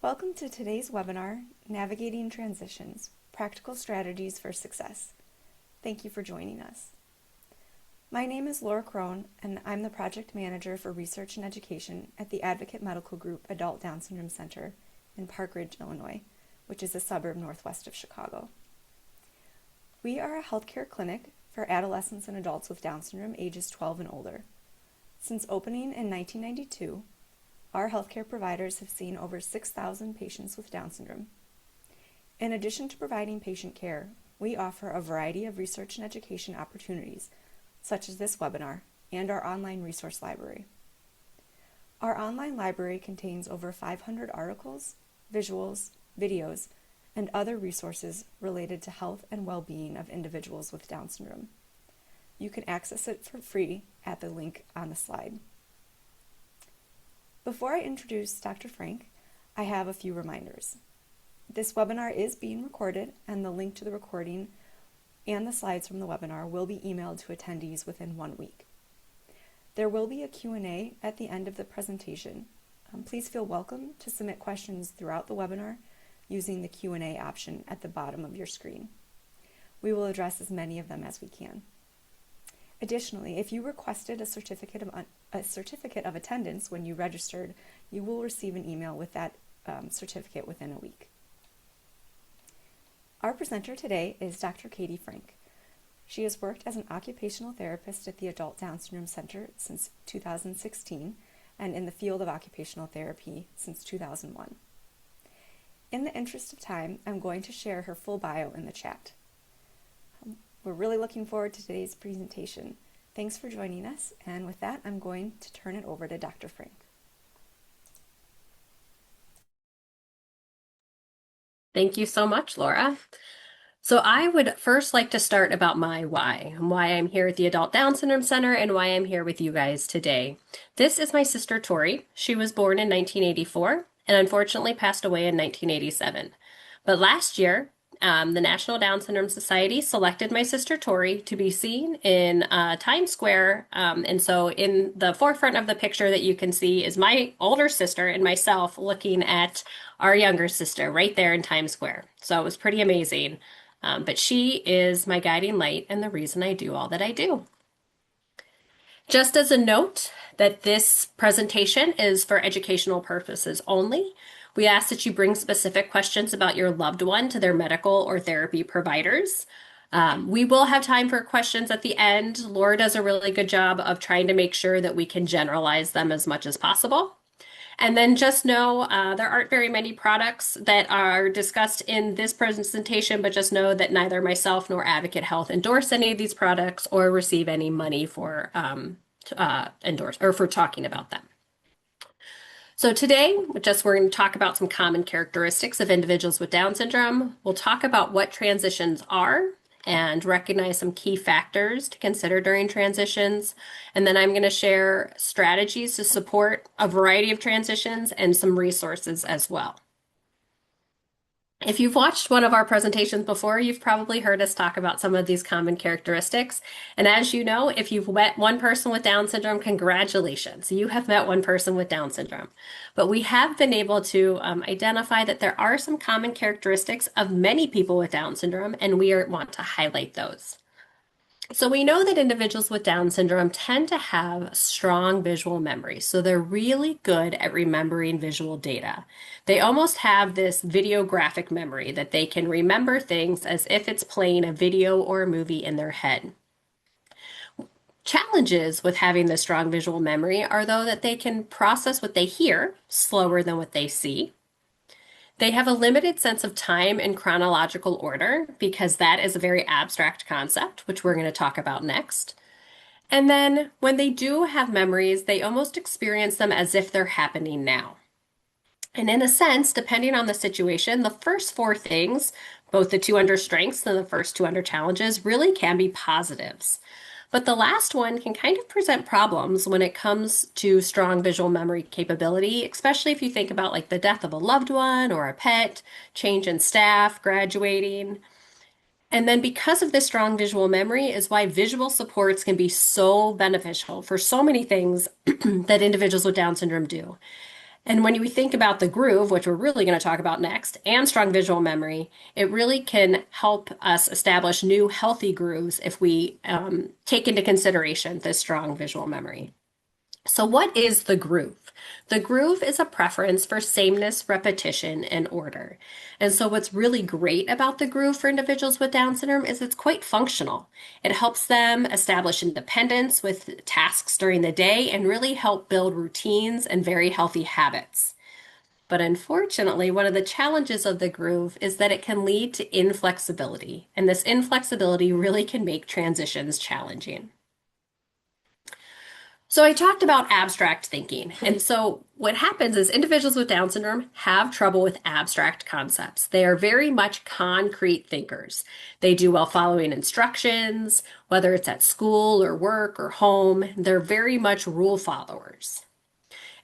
Welcome to today's webinar, Navigating Transitions, Practical Strategies for Success. Thank you for joining us. My name is Laura Crone, and I'm the Project Manager for Research and Education at the Advocate Medical Group Adult Down Syndrome Center in Park Ridge, Illinois, which is a suburb northwest of Chicago. We are a healthcare clinic for adolescents and adults with Down syndrome ages 12 and older. Since opening in 1992, our healthcare providers have seen over 6,000 patients with Down syndrome. In addition to providing patient care, we offer a variety of research and education opportunities, such as this webinar and our online resource library. Our online library contains over 500 articles, visuals, videos, and other resources related to health and well-being of individuals with Down syndrome. You can access it for free at the link on the slide. Before I introduce Dr. Frank, I have a few reminders. This webinar is being recorded, and the link to the recording and the slides from the webinar will be emailed to attendees within 1 week. There will be a Q&A at the end of the presentation. Please feel welcome to submit questions throughout the webinar using the Q&A option at the bottom of your screen. We will address as many of them as we can. Additionally, if you requested a certificate of attendance when you registered, you will receive an email with that certificate within a week. Our presenter today is Dr. Katie Frank. She has worked as an occupational therapist at the Adult Down Syndrome Center since 2016 and in the field of occupational therapy since 2001. In the interest of time, I'm going to share her full bio in the chat. We're really looking forward to today's presentation. Thanks for joining us, and with that, I'm going to turn it over to Dr. Frank. Thank you so much, Laura. So I would first like to start about my why I'm here at the Adult Down Syndrome Center and why I'm here with you guys today. This is my sister, Tori. She was born in 1984 and unfortunately passed away in 1987. But last year, the National Down Syndrome Society selected my sister Tori to be seen in Times Square. And so in the forefront of the picture that you can see is my older sister and myself looking at our younger sister right there in Times Square. So it was pretty amazing. But she is my guiding light and the reason I do all that I do. Just as a note that this presentation is for educational purposes only, we ask that you bring specific questions about your loved one to their medical or therapy providers. We will have time for questions at the end. Laura does a really good job of trying to make sure that we can generalize them as much as possible. And then just know there aren't very many products that are discussed in this presentation, but just know that neither myself nor Advocate Health endorse any of these products or receive any money for endorse or for talking about them. So today, we're going to talk about some common characteristics of individuals with Down syndrome. We'll talk about what transitions are and recognize some key factors to consider during transitions. And then I'm going to share strategies to support a variety of transitions and some resources as well. If you've watched one of our presentations before, you've probably heard us talk about some of these common characteristics. And as you know, if you've met one person with Down syndrome, congratulations, you have met one person with Down syndrome. But we have been able to identify that there are some common characteristics of many people with Down syndrome, and we want to highlight those. So we know that individuals with Down syndrome tend to have strong visual memory. So they're really good at remembering visual data. They almost have this videographic memory that they can remember things as if it's playing a video or a movie in their head. Challenges with having this strong visual memory are though that they can process what they hear slower than what they see. They have a limited sense of time in chronological order because that is a very abstract concept, which we're going to talk about next. And then when they do have memories, they almost experience them as if they're happening now. And in a sense, depending on the situation, the first four things, both the two under strengths and the first two under challenges, really can be positives. But the last one can kind of present problems when it comes to strong visual memory capability, especially if you think about like the death of a loved one or a pet, change in staff, graduating. And then because of this strong visual memory is why visual supports can be so beneficial for so many things that individuals with Down syndrome do. And when we think about the groove, which we're really going to talk about next, and strong visual memory, it really can help us establish new healthy grooves if we take into consideration this strong visual memory. So, what is the groove? The groove is a preference for sameness, repetition, and order. And so, what's really great about the groove for individuals with Down syndrome is it's quite functional. It helps them establish independence with tasks during the day and really help build routines and very healthy habits. But unfortunately, one of the challenges of the groove is that it can lead to inflexibility, and this inflexibility really can make transitions challenging. So I talked about abstract thinking. And so what happens is individuals with Down syndrome have trouble with abstract concepts. They are very much concrete thinkers. They do well following instructions, whether it's at school or work or home. They're very much rule followers.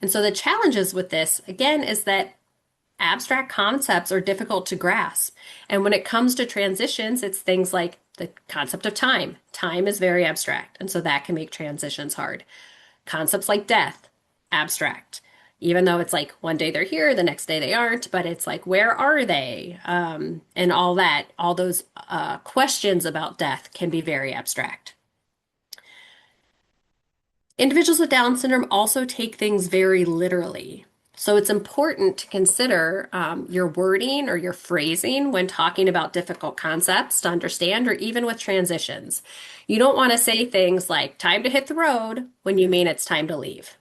And so the challenges with this, again, is that abstract concepts are difficult to grasp. And when it comes to transitions, it's things like the concept of time. Time is very abstract, and so that can make transitions hard. Concepts like death, abstract. Even though it's like one day they're here, the next day they aren't, but it's like, where are they? And all that, all those questions about death can be very abstract. Individuals with Down syndrome also take things very literally. So it's important to consider your wording or your phrasing when talking about difficult concepts to understand, or even with transitions. You don't want to say things like time to hit the road when you mean it's time to leave.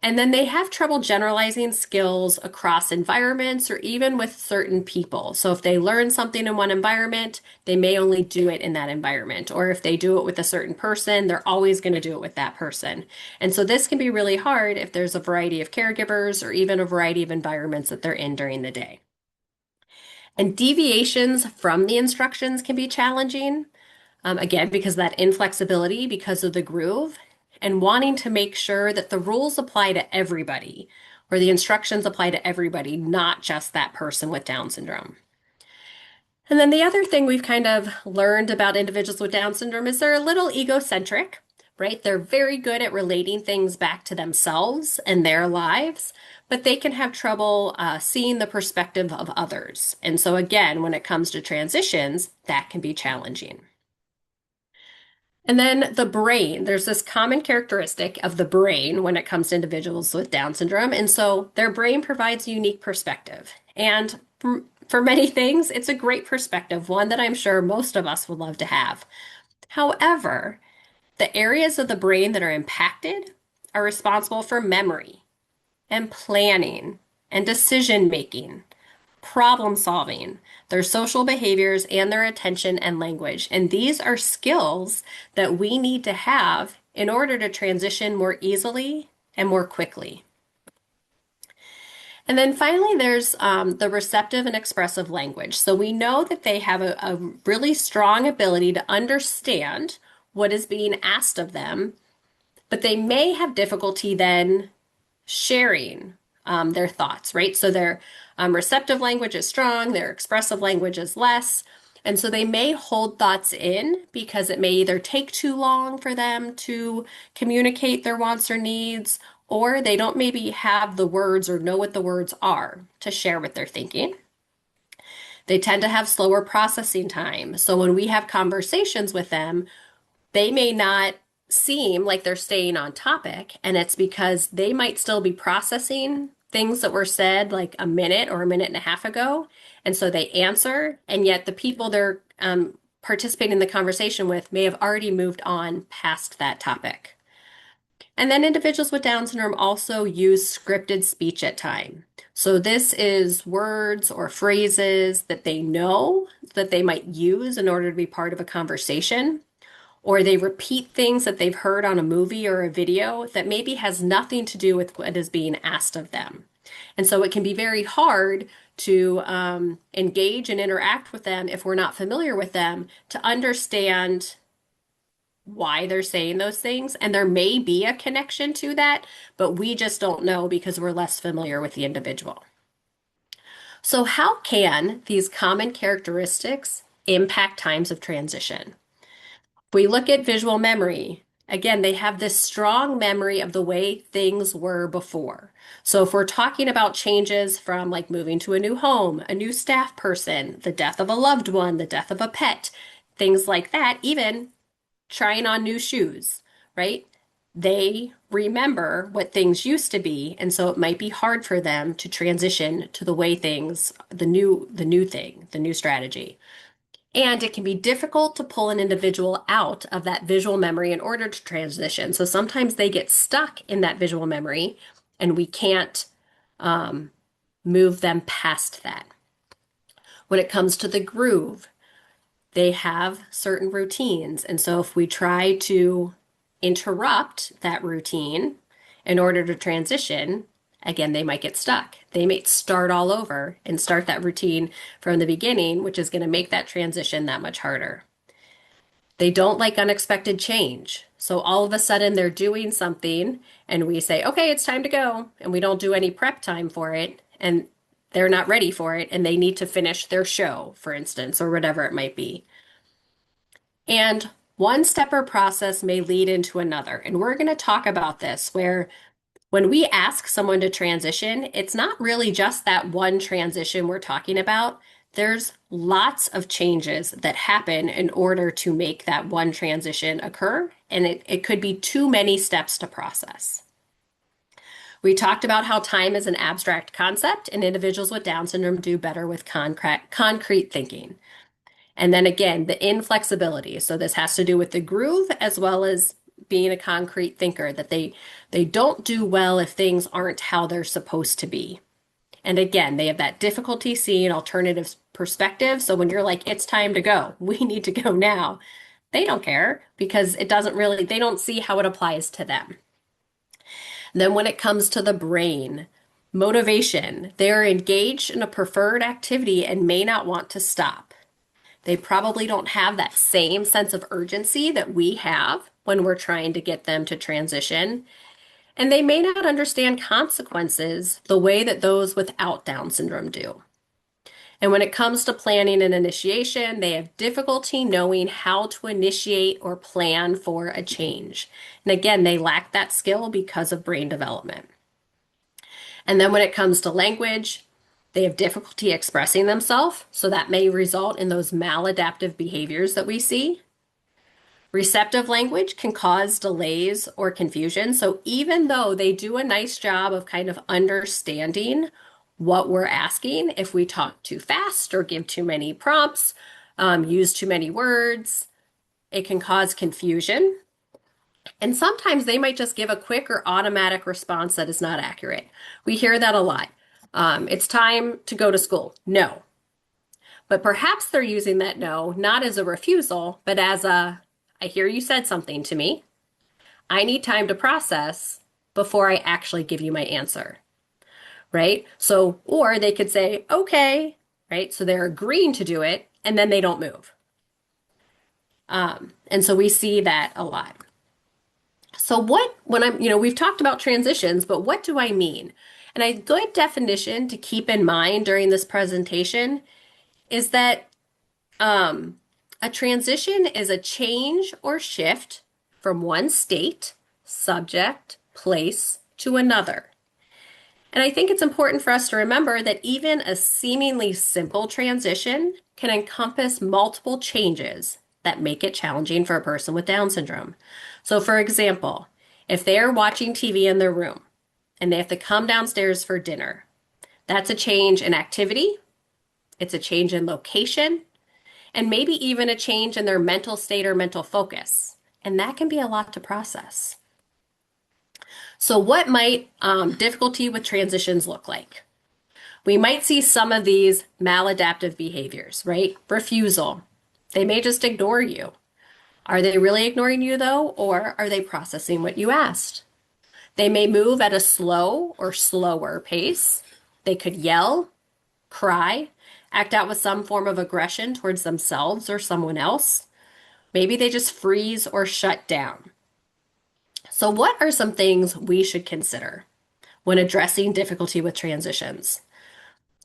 And then they have trouble generalizing skills across environments or even with certain people. So if they learn something in one environment, they may only do it in that environment. Or if they do it with a certain person, they're always going to do it with that person. And so this can be really hard if there's a variety of caregivers or even a variety of environments that they're in during the day. And deviations from the instructions can be challenging. Again, because of that inflexibility, because of the groove, and wanting to make sure that the rules apply to everybody, or the instructions apply to everybody, not just that person with Down syndrome. And then the other thing we've kind of learned about individuals with Down syndrome is they're a little egocentric, right? They're very good at relating things back to themselves and their lives, but they can have trouble seeing the perspective of others. And so, again, when it comes to transitions, that can be challenging. And then the brain, there's this common characteristic of the brain when it comes to individuals with Down syndrome. And so their brain provides a unique perspective. And for many things, it's a great perspective, one that I'm sure most of us would love to have. However, the areas of the brain that are impacted are responsible for memory and planning and decision making, problem solving, their social behaviors, and their attention and language. And these are skills that we need to have in order to transition more easily and more quickly. And then finally, there's the receptive and expressive language. So we know that they have a really strong ability to understand what is being asked of them, but they may have difficulty then sharing their thoughts, right? So their receptive language is strong, their expressive language is less. And so they may hold thoughts in because it may either take too long for them to communicate their wants or needs, or they don't maybe have the words or know what the words are to share what they're thinking. They tend to have slower processing time. So when we have conversations with them, they may not seem like they're staying on topic, and it's because they might still be processing things that were said like a minute or a minute and a half ago. And so they answer, and yet the people they're participating in the conversation with may have already moved on past that topic. And then individuals with Down syndrome also use scripted speech at time. So this is words or phrases that they know that they might use in order to be part of a conversation, or they repeat things that they've heard on a movie or a video that maybe has nothing to do with what is being asked of them. And so it can be very hard to engage and interact with them if we're not familiar with them to understand why they're saying those things. And there may be a connection to that, but we just don't know because we're less familiar with the individual. So how can these common characteristics impact times of transition? We look at visual memory, Again, they have this strong memory of the way things were before. So if we're talking about changes from like moving to a new home, a new staff person, the death of a loved one, the death of a pet, things like that, even trying on new shoes, right? They remember what things used to be, and so it might be hard for them to transition to the way things, the new thing, the new strategy. And it can be difficult to pull an individual out of that visual memory in order to transition. So sometimes they get stuck in that visual memory and we can't um, move them past that. When it comes to the groove, they have certain routines. And so if we try to interrupt that routine in order to transition, again, they might get stuck. They may start all over and start that routine from the beginning, which is going to make that transition that much harder. They don't like unexpected change. So all of a sudden they're doing something and we say, okay, it's time to go. And we don't do any prep time for it. And they're not ready for it. And they need to finish their show, for instance, or whatever it might be. And one stepper process may lead into another. And we're going to talk about this where when we ask someone to transition, it's not really just that one transition we're talking about. There's lots of changes that happen in order to make that one transition occur, and it could be too many steps to process. We talked about how time is an abstract concept, and individuals with Down syndrome do better with concrete thinking. And then again, the inflexibility. So this has to do with the groove as well as being a concrete thinker, that they don't do well if things aren't how they're supposed to be. And again, they have that difficulty seeing alternative perspectives. So when you're like, it's time to go, we need to go now, they don't care because it doesn't really, they don't see how it applies to them. Then when it comes to the brain, motivation, they're engaged in a preferred activity and may not want to stop. They probably don't have that same sense of urgency that we have when we're trying to get them to transition. And they may not understand consequences the way that those without Down syndrome do. And when it comes to planning and initiation, they have difficulty knowing how to initiate or plan for a change. And again, they lack that skill because of brain development. And then when it comes to language, they have difficulty expressing themselves, so that may result in those maladaptive behaviors that we see. Receptive language can cause delays or confusion. So even though they do a nice job of kind of understanding what we're asking, if we talk too fast or give too many prompts, use too many words, it can cause confusion. And sometimes they might just give a quick or automatic response that is not accurate. We hear that a lot. It's time to go to school. No. But perhaps they're using that no not as a refusal, but as a, I hear you said something to me. I need time to process before I actually give you my answer. Right? So, or they could say, okay, right? So they're agreeing to do it and then they don't move. And so we see that a lot. So when we've talked about transitions, but what do I mean? And a good definition to keep in mind during this presentation is that a transition is a change or shift from one state, subject, place to another. And I think it's important for us to remember that even a seemingly simple transition can encompass multiple changes that make it challenging for a person with Down syndrome. So, for example, if they are watching TV in their room and they have to come downstairs for dinner, that's a change in activity, it's a change in location, and maybe even a change in their mental state or mental focus. And that can be a lot to process. So what might difficulty with transitions look like? We might see some of these maladaptive behaviors, right? Refusal. They may just ignore you. Are they really ignoring you though, or are they processing what you asked? They may move at a slow or slower pace. They could yell, cry, act out with some form of aggression towards themselves or someone else. Maybe they just freeze or shut down. So, what are some things we should consider when addressing difficulty with transitions?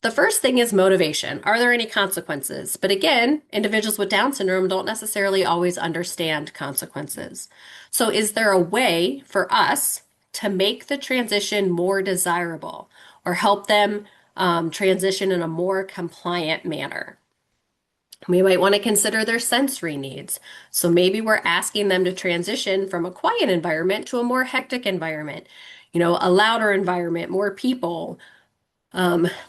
The first thing is motivation. Are there any consequences? But again, individuals with Down syndrome don't necessarily always understand consequences. So, is there a way for us to make the transition more desirable or help them transition in a more compliant manner? We might want to consider their sensory needs. So maybe we're asking them to transition from a quiet environment to a more hectic environment, a louder environment, more people,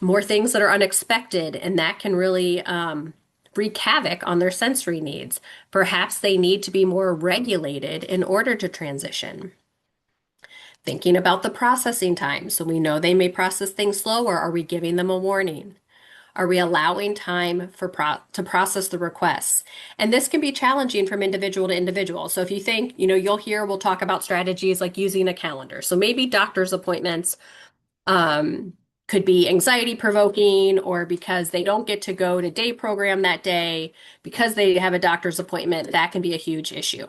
more things that are unexpected, and that can really wreak havoc on their sensory needs. Perhaps they need to be more regulated in order to transition. Thinking about the processing time. So we know they may process things slower. Are we giving them a warning? Are we allowing time to process the requests? And this can be challenging from individual to individual. So if you think, we'll talk about strategies like using a calendar. So maybe doctor's appointments um, could be anxiety provoking, or because they don't get to go to day program that day, because they have a doctor's appointment, that can be a huge issue.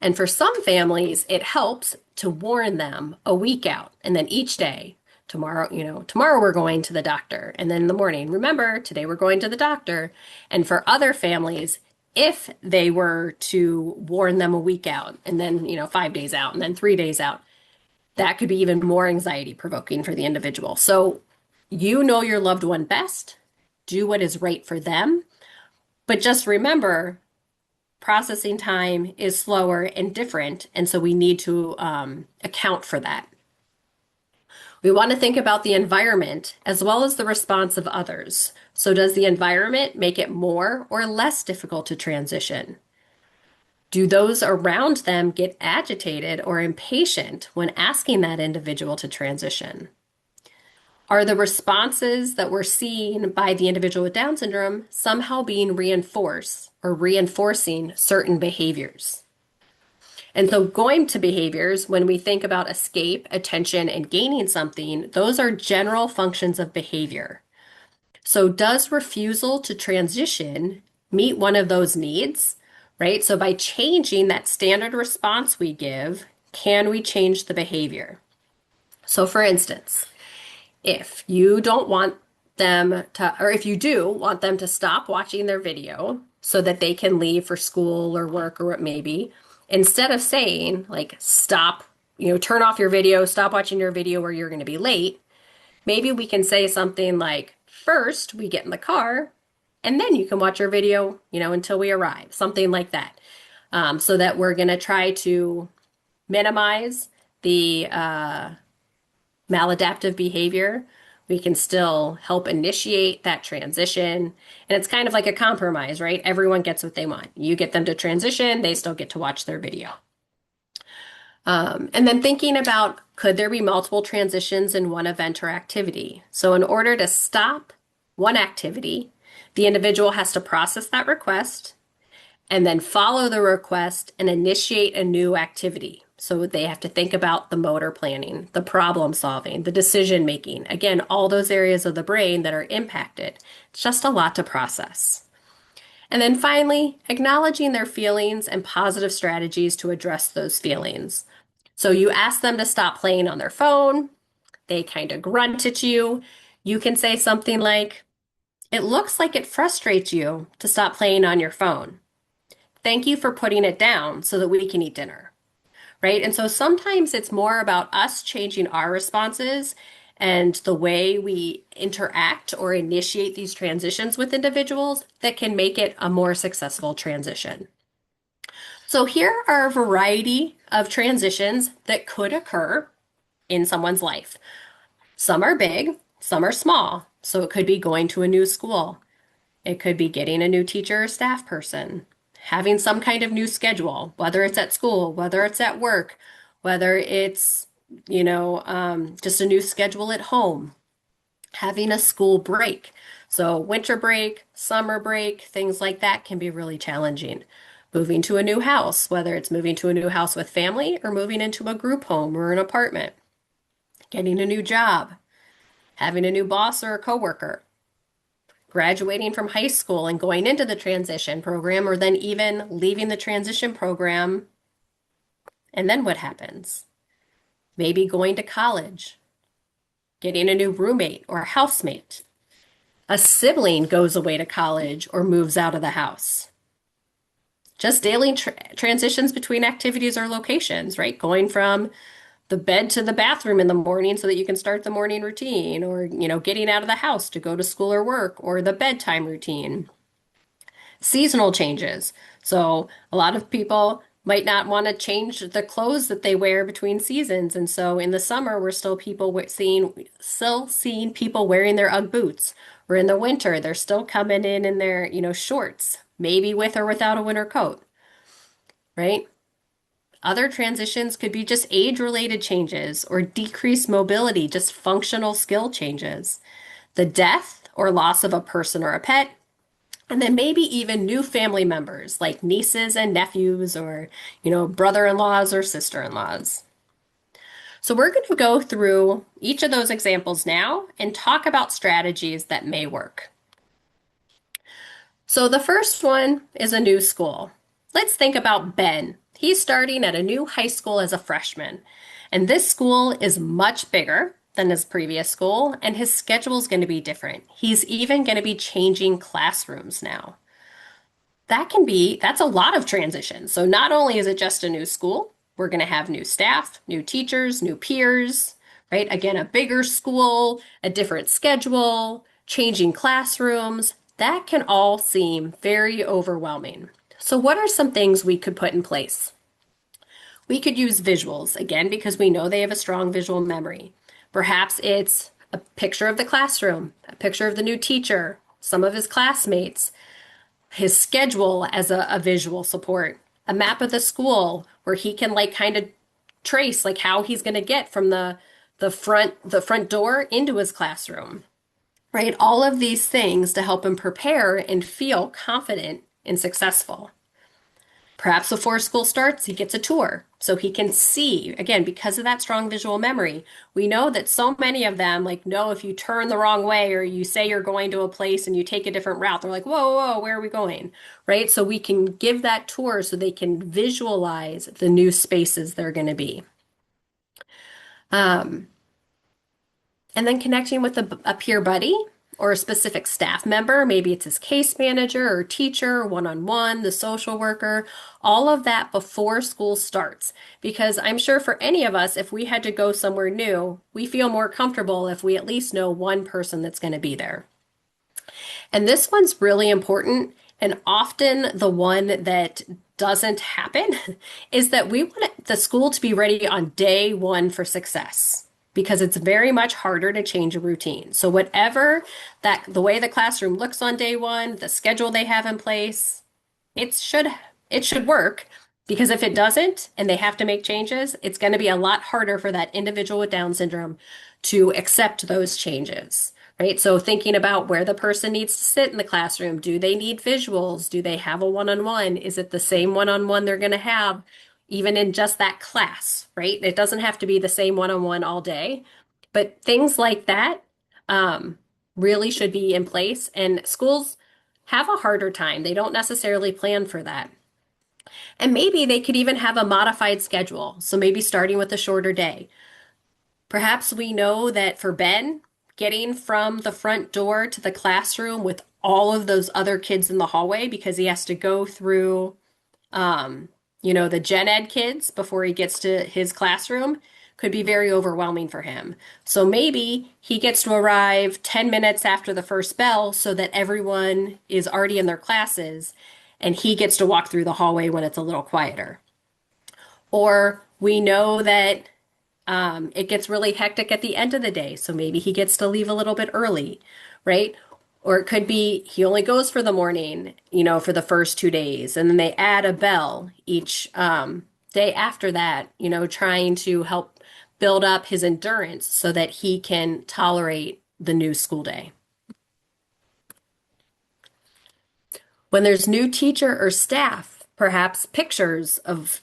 And for some families, it helps to warn them a week out and then each day. Tomorrow we're going to the doctor. And then in the morning, remember, today we're going to the doctor. And for other families, if they were to warn them a week out and then, 5 days out and then 3 days out, that could be even more anxiety provoking for the individual. So you know your loved one best, do what is right for them. But just remember, processing time is slower and different. And so we need to account for that. We want to think about the environment as well as the response of others. So, does the environment make it more or less difficult to transition? Do those around them get agitated or impatient when asking that individual to transition? Are the responses that we're seeing by the individual with Down syndrome somehow being reinforced or reinforcing certain behaviors? And so, going to behaviors, when we think about escape, attention, and gaining something, those are general functions of behavior. So, does refusal to transition meet one of those needs, right? So, by changing that standard response we give, can we change the behavior? So, for instance, if you don't want them to, or if you do want them to stop watching their video so that they can leave for school or work or what may be, instead of saying, like, stop, turn off your video, stop watching your video or you're going to be late, maybe we can say something like, first we get in the car and then you can watch your video, until we arrive, something like that. So that we're going to try to minimize the maladaptive behavior. We can still help initiate that transition. And it's kind of like a compromise, right? Everyone gets what they want. You get them to transition, they still get to watch their video. And then thinking about, could there be multiple transitions in one event or activity? So in order to stop one activity, the individual has to process that request and then follow the request and initiate a new activity. So they have to think about the motor planning, the problem solving, the decision making. Again, all those areas of the brain that are impacted. It's just a lot to process. And then finally, acknowledging their feelings and positive strategies to address those feelings. So you ask them to stop playing on their phone, they kind of grunt at you. You can say something like, "It looks like it frustrates you to stop playing on your phone. Thank you for putting it down so that we can eat dinner." Right? And so sometimes it's more about us changing our responses and the way we interact or initiate these transitions with individuals that can make it a more successful transition. So here are a variety of transitions that could occur in someone's life. Some are big, some are small. So it could be going to a new school. It could be getting a new teacher or staff person, having some kind of new schedule, whether it's at school, whether it's at work, whether it's, just a new schedule at home, having a school break. So winter break, summer break, things like that can be really challenging. Moving to a new house, whether it's moving to a new house with family or moving into a group home or an apartment. Getting a new job, having a new boss or a coworker, graduating from high school and going into the transition program, or then even leaving the transition program. And then what happens? Maybe going to college, getting a new roommate or housemate. A sibling goes away to college or moves out of the house. Just daily transitions between activities or locations, right? Going from the bed to the bathroom in the morning so that you can start the morning routine, or, getting out of the house to go to school or work, or the bedtime routine. Seasonal changes. So a lot of people might not want to change the clothes that they wear between seasons. And so in the summer, we're still seeing people wearing their Ugg boots. Or in the winter, they're still coming in their, shorts, maybe with or without a winter coat, right? Other transitions could be just age-related changes or decreased mobility, just functional skill changes. The death or loss of a person or a pet, and then maybe even new family members like nieces and nephews or, brother-in-laws or sister-in-laws. So we're going to go through each of those examples now and talk about strategies that may work. So the first one is a new school. Let's think about Ben. He's starting at a new high school as a freshman, and this school is much bigger than his previous school, and his schedule is going to be different. He's even going to be changing classrooms now. That's a lot of transition. So not only is it just a new school, we're going to have new staff, new teachers, new peers, right? Again, a bigger school, a different schedule, changing classrooms. That can all seem very overwhelming. So what are some things we could put in place? We could use visuals, again, because we know they have a strong visual memory. Perhaps it's a picture of the classroom, a picture of the new teacher, some of his classmates, his schedule as a visual support, a map of the school where he can like kind of trace like how he's going to get from the front door into his classroom, right? All of these things to help him prepare and feel confident and successful. Perhaps before school starts, he gets a tour so he can see, again, because of that strong visual memory. We know that so many of them like know if you turn the wrong way or you say you're going to a place and you take a different route, they're like, whoa, whoa, where are we going? Right? So we can give that tour so they can visualize the new spaces they're going to be. Um, and then connecting with a peer buddy or a specific staff member, maybe it's his case manager or teacher, one-on-one, the social worker, all of that before school starts. Because I'm sure for any of us, if we had to go somewhere new, we feel more comfortable if we at least know one person that's going to be there. And this one's really important, and often the one that doesn't happen is that we want the school to be ready on day one for success because it's very much harder to change a routine. So whatever the way the classroom looks on day one, the schedule they have in place, it should work, because if it doesn't and they have to make changes, it's going to be a lot harder for that individual with Down syndrome to accept those changes. Right? So thinking about where the person needs to sit in the classroom. Do they need visuals? Do they have a one-on-one? Is it the same one-on-one they're going to have even in just that class, right? It doesn't have to be the same one-on-one all day, but things like that really should be in place. And schools have a harder time. They don't necessarily plan for that. And maybe they could even have a modified schedule. So maybe starting with a shorter day. Perhaps we know that for Ben, getting from the front door to the classroom with all of those other kids in the hallway, because he has to go through, the gen ed kids before he gets to his classroom, could be very overwhelming for him. So maybe he gets to arrive 10 minutes after the first bell so that everyone is already in their classes and he gets to walk through the hallway when it's a little quieter. Or we know that it gets really hectic at the end of the day, so maybe he gets to leave a little bit early, right? Or it could be he only goes for the morning, for the first 2 days, and then they add a bell each day after that, trying to help build up his endurance so that he can tolerate the new school day. When there's new teacher or staff, perhaps pictures of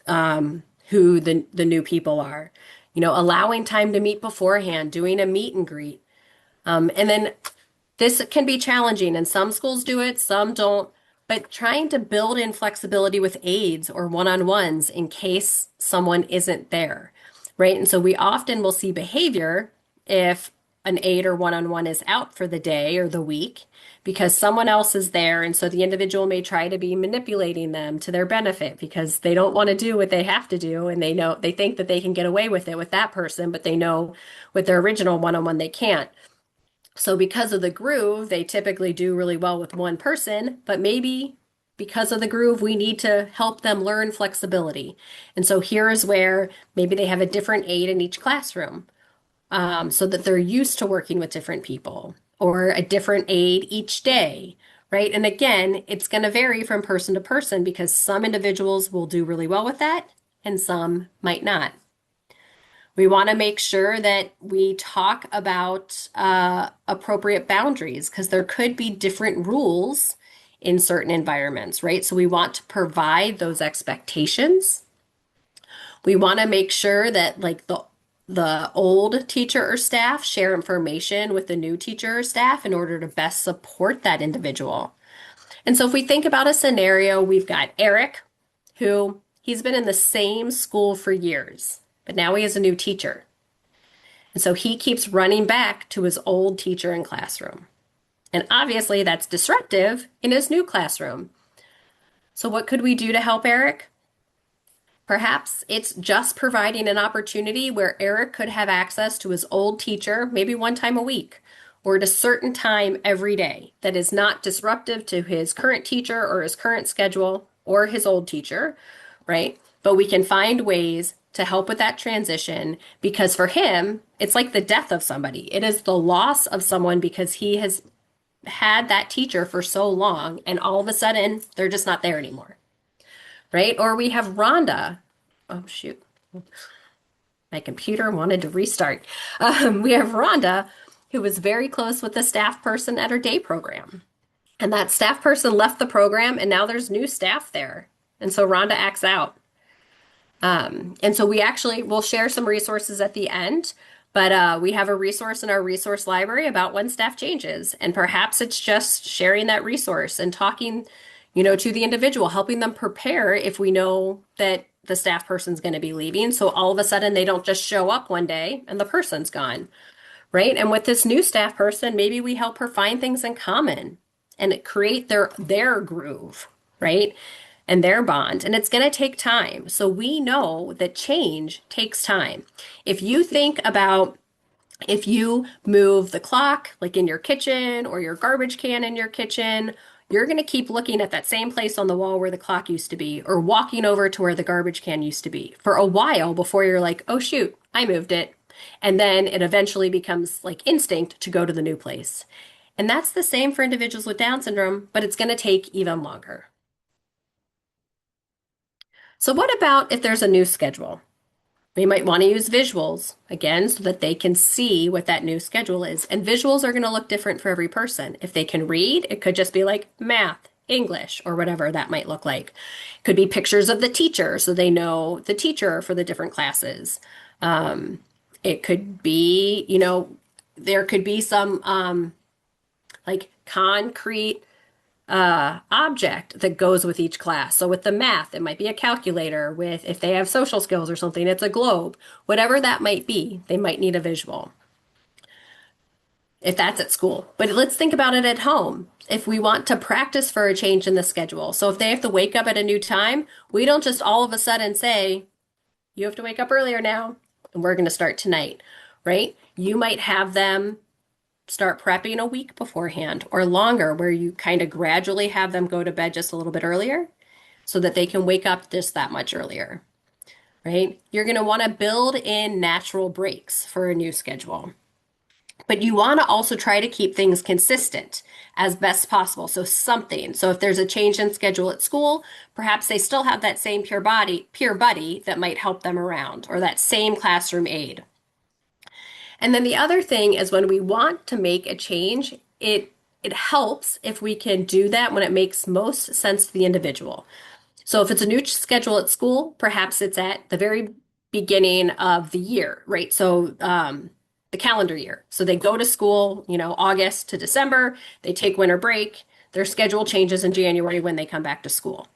who the new people are, allowing time to meet beforehand, doing a meet and greet. And then this can be challenging, and some schools do it, some don't, but trying to build in flexibility with aides or one-on-ones in case someone isn't there, right? And so we often will see behavior if an aide or one-on-one is out for the day or the week because someone else is there. And so the individual may try to be manipulating them to their benefit because they don't want to do what they have to do. And they think that they can get away with it with that person, but they know with their original one-on-one they can't. So because of the groove, they typically do really well with one person, but maybe because of the groove, we need to help them learn flexibility. And so here is where maybe they have a different aide in each classroom, so that they're used to working with different people or a different aide each day, right? And again, it's going to vary from person to person because some individuals will do really well with that and some might not. We want to make sure that we talk about appropriate boundaries because there could be different rules in certain environments, right? So we want to provide those expectations. We want to make sure that like the old teacher or staff share information with the new teacher or staff in order to best support that individual. And so if we think about a scenario, we've got Eric, who he's been in the same school for years, but now he has a new teacher. And so he keeps running back to his old teacher and classroom. And obviously that's disruptive in his new classroom. So what could we do to help Eric? Perhaps it's just providing an opportunity where Eric could have access to his old teacher, maybe one time a week, or at a certain time every day that is not disruptive to his current teacher or his current schedule or his old teacher, right? But we can find ways to help with that transition because for him, it's like the death of somebody. It is the loss of someone because he has had that teacher for so long and all of a sudden they're just not there anymore, right? Or we have Rhonda. Oh, shoot. My computer wanted to restart. We have Rhonda, who was very close with the staff person at her day program. And that staff person left the program, and now there's new staff there. And so Rhonda acts out. And so we'll share some resources at the end, but we have a resource in our resource library about when staff changes. And perhaps it's just sharing that resource and talking, to the individual, helping them prepare if we know that the staff person's going to be leaving. So all of a sudden they don't just show up one day and the person's gone, right? And with this new staff person, maybe we help her find things in common and create their groove, right? And their bond. And it's going to take time. So we know that change takes time. If you think about if you move the clock, like in your kitchen or your garbage can in your kitchen, you're going to keep looking at that same place on the wall where the clock used to be, or walking over to where the garbage can used to be for a while before you're like, oh, shoot, I moved it. And then it eventually becomes like instinct to go to the new place. And that's the same for individuals with Down syndrome, but it's going to take even longer. So what about if there's a new schedule? We might want to use visuals again so that they can see what that new schedule is. And visuals are going to look different for every person. If they can read, it could just be like math, English, or whatever that might look like. It could be pictures of the teacher so they know the teacher for the different classes. It could be, there could be some like concrete object that goes with each class. So with the math, it might be a calculator. With if they have social skills or something, it's a globe. Whatever that might be, they might need a visual if that's at school. But let's think about it at home. If we want to practice for a change in the schedule, so if they have to wake up at a new time, we don't just all of a sudden say, you have to wake up earlier now, and we're going to start tonight, right? You might have them start prepping a week beforehand or longer, where you kind of gradually have them go to bed just a little bit earlier so that they can wake up just that much earlier, right? You're going to want to build in natural breaks for a new schedule. But you want to also try to keep things consistent as best possible. So if there's a change in schedule at school, perhaps they still have that same peer buddy that might help them around, or that same classroom aide. And then the other thing is when we want to make a change, it helps if we can do that when it makes most sense to the individual. So if it's a new schedule at school, perhaps it's at the very beginning of the year, right? So the calendar year. So they go to school, August to December, they take winter break, their schedule changes in January when they come back to school,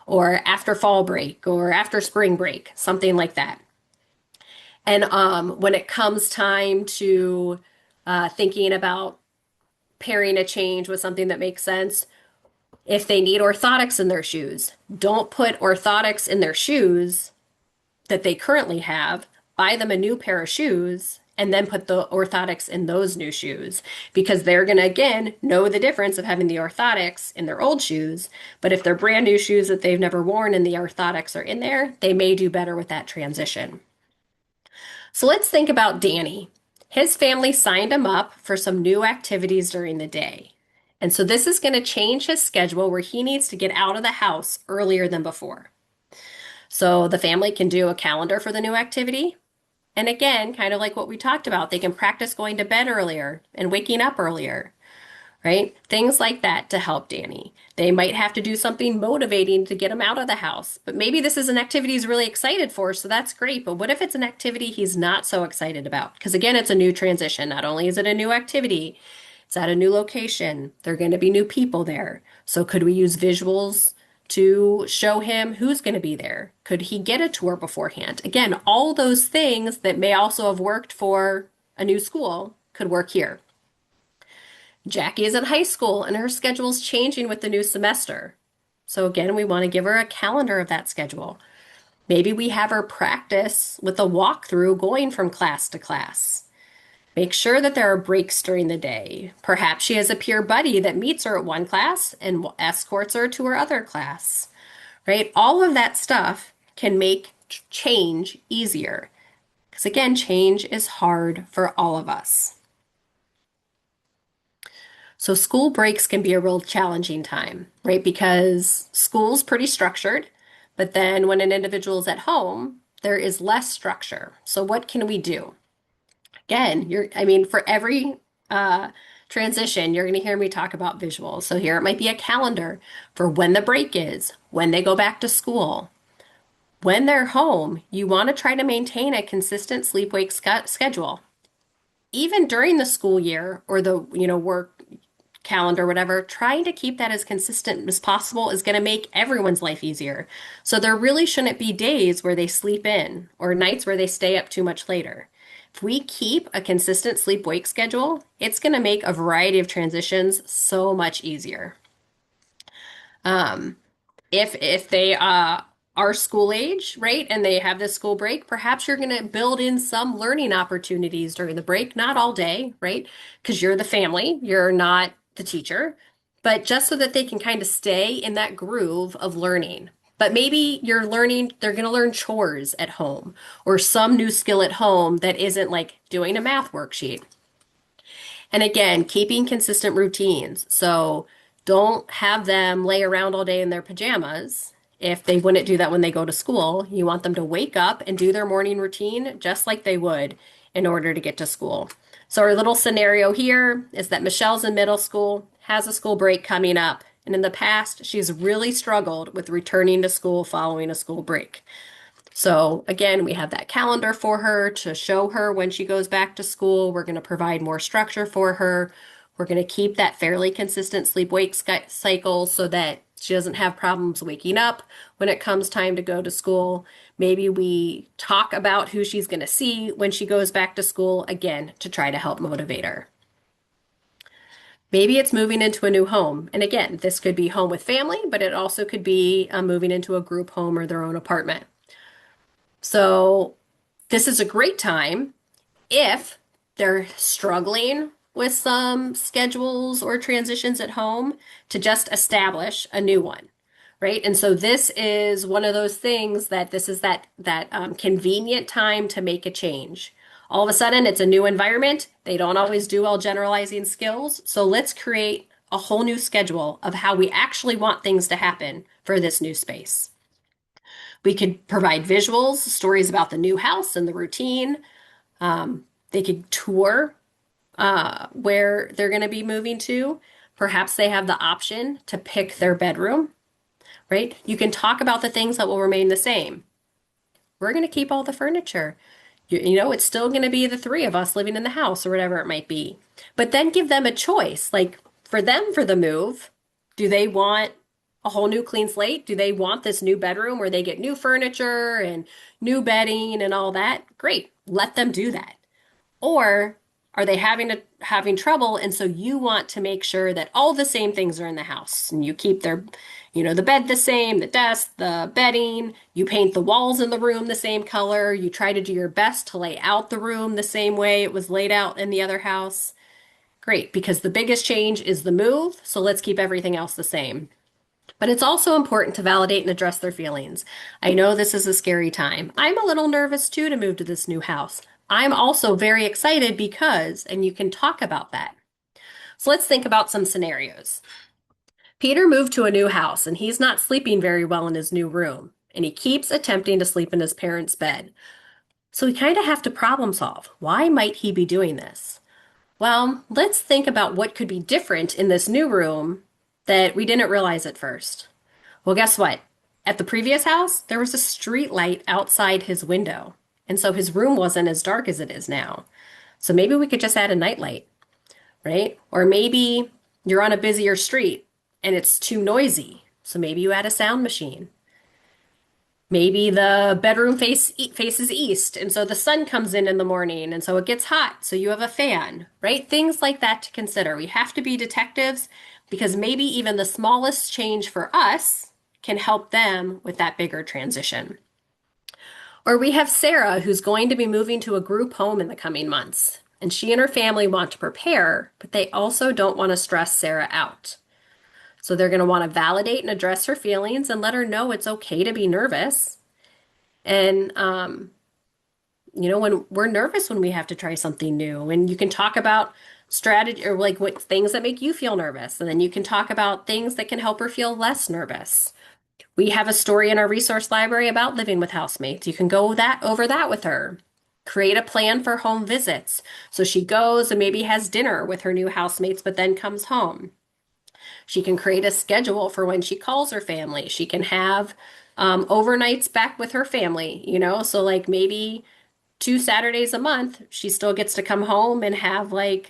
or after fall break, or after spring break, something like that. And when it comes time to thinking about pairing a change with something that makes sense. If they need orthotics in their shoes, don't put orthotics in their shoes that they currently have. Buy them a new pair of shoes and then put the orthotics in those new shoes because they're going to, again, know the difference of having the orthotics in their old shoes. But if they're brand new shoes that they've never worn and the orthotics are in there, they may do better with that transition. So let's think about Danny. His family signed him up for some new activities during the day. And so this is going to change his schedule where he needs to get out of the house earlier than before. So the family can do a calendar for the new activity. And again, kind of like what we talked about, they can practice going to bed earlier and waking up earlier, right? Things like that to help Danny. They might have to do something motivating to get him out of the house, but maybe this is an activity he's really excited for, so that's great. But what if it's an activity he's not so excited about? Because again, it's a new transition. Not only is it a new activity, it's at a new location. There are going to be new people there. So could we use visuals to show him who's going to be there? Could he get a tour beforehand? Again, all those things that may also have worked for a new school could work here. Jackie is in high school and her schedule's changing with the new semester. So again, we want to give her a calendar of that schedule. Maybe we have her practice with a walkthrough going from class to class. Make sure that there are breaks during the day. Perhaps she has a peer buddy that meets her at one class and escorts her to her other class, right? All of that stuff can make change easier. Because again, change is hard for all of us. So school breaks can be a real challenging time, right? Because school's pretty structured, but then when an individual is at home, there is less structure. So what can we do? Again, for every transition, you're going to hear me talk about visuals. So here it might be a calendar for when the break is, when they go back to school. When they're home, you want to try to maintain a consistent sleep-wake schedule. Even during the school year or the, work calendar, whatever, trying to keep that as consistent as possible is going to make everyone's life easier. So there really shouldn't be days where they sleep in or nights where they stay up too much later. If we keep a consistent sleep-wake schedule, it's going to make a variety of transitions so much easier. If they are school age, right, and they have this school break, perhaps you're going to build in some learning opportunities during the break, not all day, right? Because you're the family, you're not the teacher, but just so that they can kind of stay in that groove of learning. But maybe they're going to learn chores at home or some new skill at home that isn't like doing a math worksheet. And again, keeping consistent routines. So don't have them lay around all day in their pajamas. If they wouldn't do that when they go to school, you want them to wake up and do their morning routine just like they would in order to get to school. So our little scenario here is that Michelle's in middle school, has a school break coming up, and in the past, she's really struggled with returning to school following a school break. So again, we have that calendar for her to show her when she goes back to school. We're going to provide more structure for her. We're going to keep that fairly consistent sleep-wake cycle so that she doesn't have problems waking up when it comes time to go to school. Maybe we talk about who she's going to see when she goes back to school, again, to try to help motivate her. Maybe it's moving into a new home. And again, this could be home with family, but it also could be moving into a group home or their own apartment. So this is a great time if they're struggling with some schedules or transitions at home to just establish a new one, right? And so this is one of those things that this is that convenient time to make a change. All of a sudden, it's a new environment. They don't always do well generalizing skills. So let's create a whole new schedule of how we actually want things to happen for this new space. We could provide visuals, stories about the new house and the routine. They could tour where they're going to be moving to. Perhaps they have the option to pick their bedroom, right? You can talk about the things that will remain the same. We're going to keep all the furniture. It's still going to be the three of us living in the house or whatever it might be. But then give them a choice. Like for them, for the move, do they want a whole new clean slate? Do they want this new bedroom where they get new furniture and new bedding and all that? Great. Let them do that. Or are they having trouble? And so you want to make sure that all the same things are in the house and you keep the bed the same, the desk, the bedding, you paint the walls in the room the same color, you try to do your best to lay out the room the same way it was laid out in the other house. Great, because the biggest change is the move, so let's keep everything else the same. But it's also important to validate and address their feelings. I know this is a scary time. I'm a little nervous too to move to this new house. I'm also very excited because, and you can talk about that. So let's think about some scenarios. Peter moved to a new house and he's not sleeping very well in his new room, and he keeps attempting to sleep in his parents' bed. So we kind of have to problem solve. Why might he be doing this? Well, let's think about what could be different in this new room that we didn't realize at first. Well, guess what? At the previous house, there was a street light outside his window, and so his room wasn't as dark as it is now. So maybe we could just add a nightlight, right? Or maybe you're on a busier street and it's too noisy, so maybe you add a sound machine. Maybe the bedroom faces east, and so the sun comes in the morning, and so it gets hot, so you have a fan, right? Things like that to consider. We have to be detectives because maybe even the smallest change for us can help them with that bigger transition. Or we have Sarah, who's going to be moving to a group home in the coming months, and she and her family want to prepare, but they also don't want to stress Sarah out. So they're going to want to validate and address her feelings and let her know it's okay to be nervous. And, when we're nervous when we have to try something new, and you can talk about strategy or like what things that make you feel nervous. And then you can talk about things that can help her feel less nervous. We have a story in our resource library about living with housemates. You can go over that with her. Create a plan for home visits. So she goes and maybe has dinner with her new housemates, but then comes home. She can create a schedule for when she calls her family. She can have overnights back with her family, so like maybe 2 Saturdays a month, she still gets to come home and have a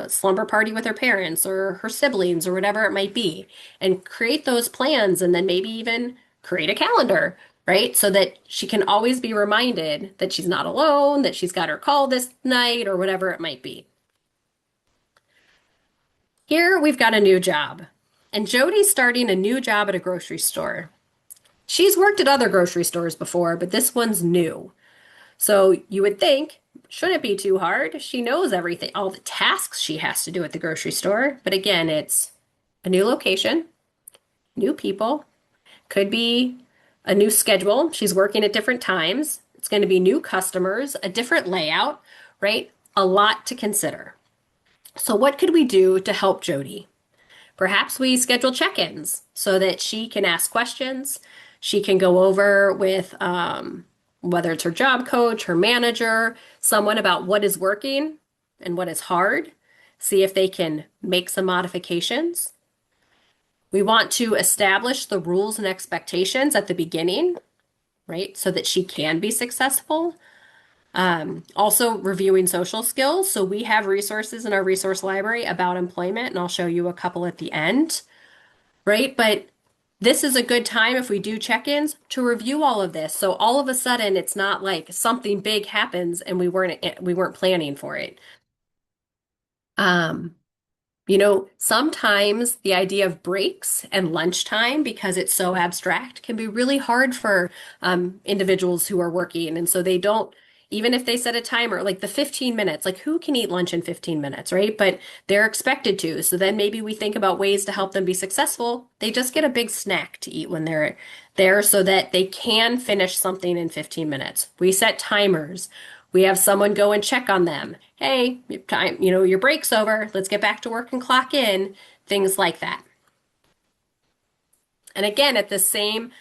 slumber party with her parents or her siblings or whatever it might be, and create those plans and then maybe even create a calendar, right? So that she can always be reminded that she's not alone, that she's got her call this night or whatever it might be. Here we've got a new job, and Jody's starting a new job at a grocery store. She's worked at other grocery stores before, but this one's new. So you would think, shouldn't be too hard. She knows everything, all the tasks she has to do at the grocery store. But again, it's a new location, new people, could be a new schedule. She's working at different times. It's going to be new customers, a different layout, right? A lot to consider. So what could we do to help Jody? Perhaps we schedule check-ins so that she can ask questions. She can go over with whether it's her job coach, her manager, someone about what is working and what is hard. See if they can make some modifications. We want to establish the rules and expectations at the beginning, right? So that she can be successful. Also reviewing social skills. So we have resources in our resource library about employment, and I'll show you a couple at the end, right? But this is a good time if we do check-ins to review all of this. So all of a sudden it's not like something big happens and we weren't planning for it. Sometimes the idea of breaks and lunchtime, because it's so abstract, can be really hard for individuals who are working. And so they don't, even if they set a timer, like the 15 minutes, like who can eat lunch in 15 minutes, right? But they're expected to. So then maybe we think about ways to help them be successful. They just get a big snack to eat when they're there so that they can finish something in 15 minutes. We set timers. We have someone go and check on them. Hey, time, your break's over. Let's get back to work and clock in. Things like that. And again, at the same,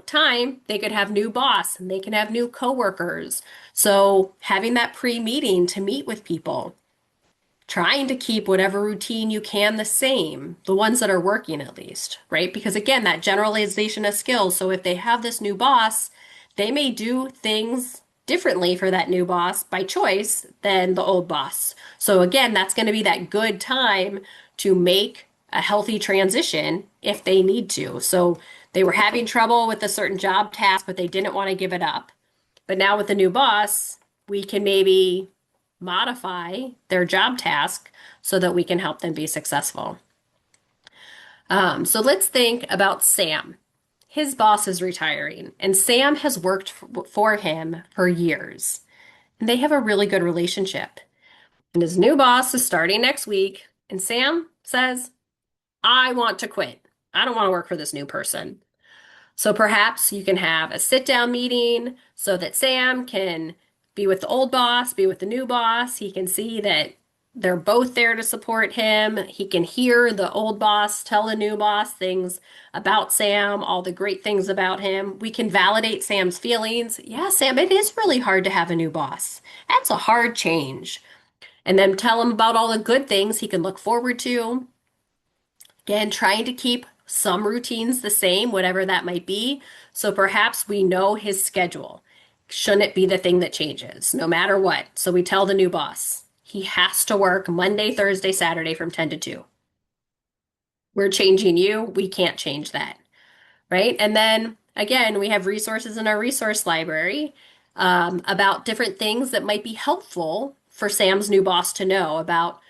time, they could have new boss and they can have new coworkers. So having that pre-meeting to meet with people, trying to keep whatever routine you can the same, the ones that are working at least, right? Because again, that generalization of skills. So if they have this new boss, they may do things differently for that new boss by choice than the old boss. So again, that's going to be that good time to make a healthy transition if they need to. So they were having trouble with a certain job task, but they didn't want to give it up. But now with the new boss, we can maybe modify their job task so that we can help them be successful. So let's think about Sam. His boss is retiring, and Sam has worked for him for years. And they have a really good relationship. And his new boss is starting next week, and Sam says, I want to quit. I don't want to work for this new person. So perhaps you can have a sit down meeting so that Sam can be with the old boss, be with the new boss. He can see that they're both there to support him. He can hear the old boss tell the new boss things about Sam, all the great things about him. We can validate Sam's feelings. Yeah, Sam, it is really hard to have a new boss. That's a hard change. And then tell him about all the good things he can look forward to. Again, trying to keep some routines the same, whatever that might be. So perhaps we know his schedule. Shouldn't it be the thing that changes, no matter what? So we tell the new boss, he has to work Monday, Thursday, Saturday from 10 to 2. We're changing you. We can't change that, right? And then again, we have resources in our resource library about different things that might be helpful for Sam's new boss to know about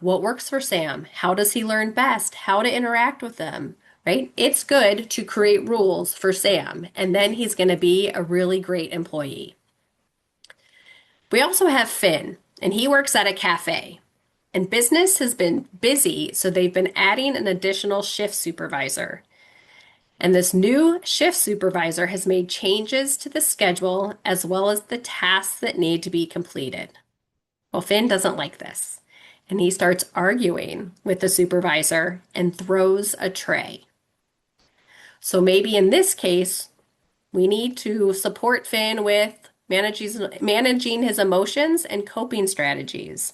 what works for Sam? How does he learn best? How to interact with them, right? It's good to create rules for Sam, and then he's going to be a really great employee. We also have Finn, and he works at a cafe. And business has been busy, so they've been adding an additional shift supervisor. And this new shift supervisor has made changes to the schedule as well as the tasks that need to be completed. Well, Finn doesn't like this, and he starts arguing with the supervisor and throws a tray. So maybe in this case, we need to support Finn with managing his emotions and coping strategies,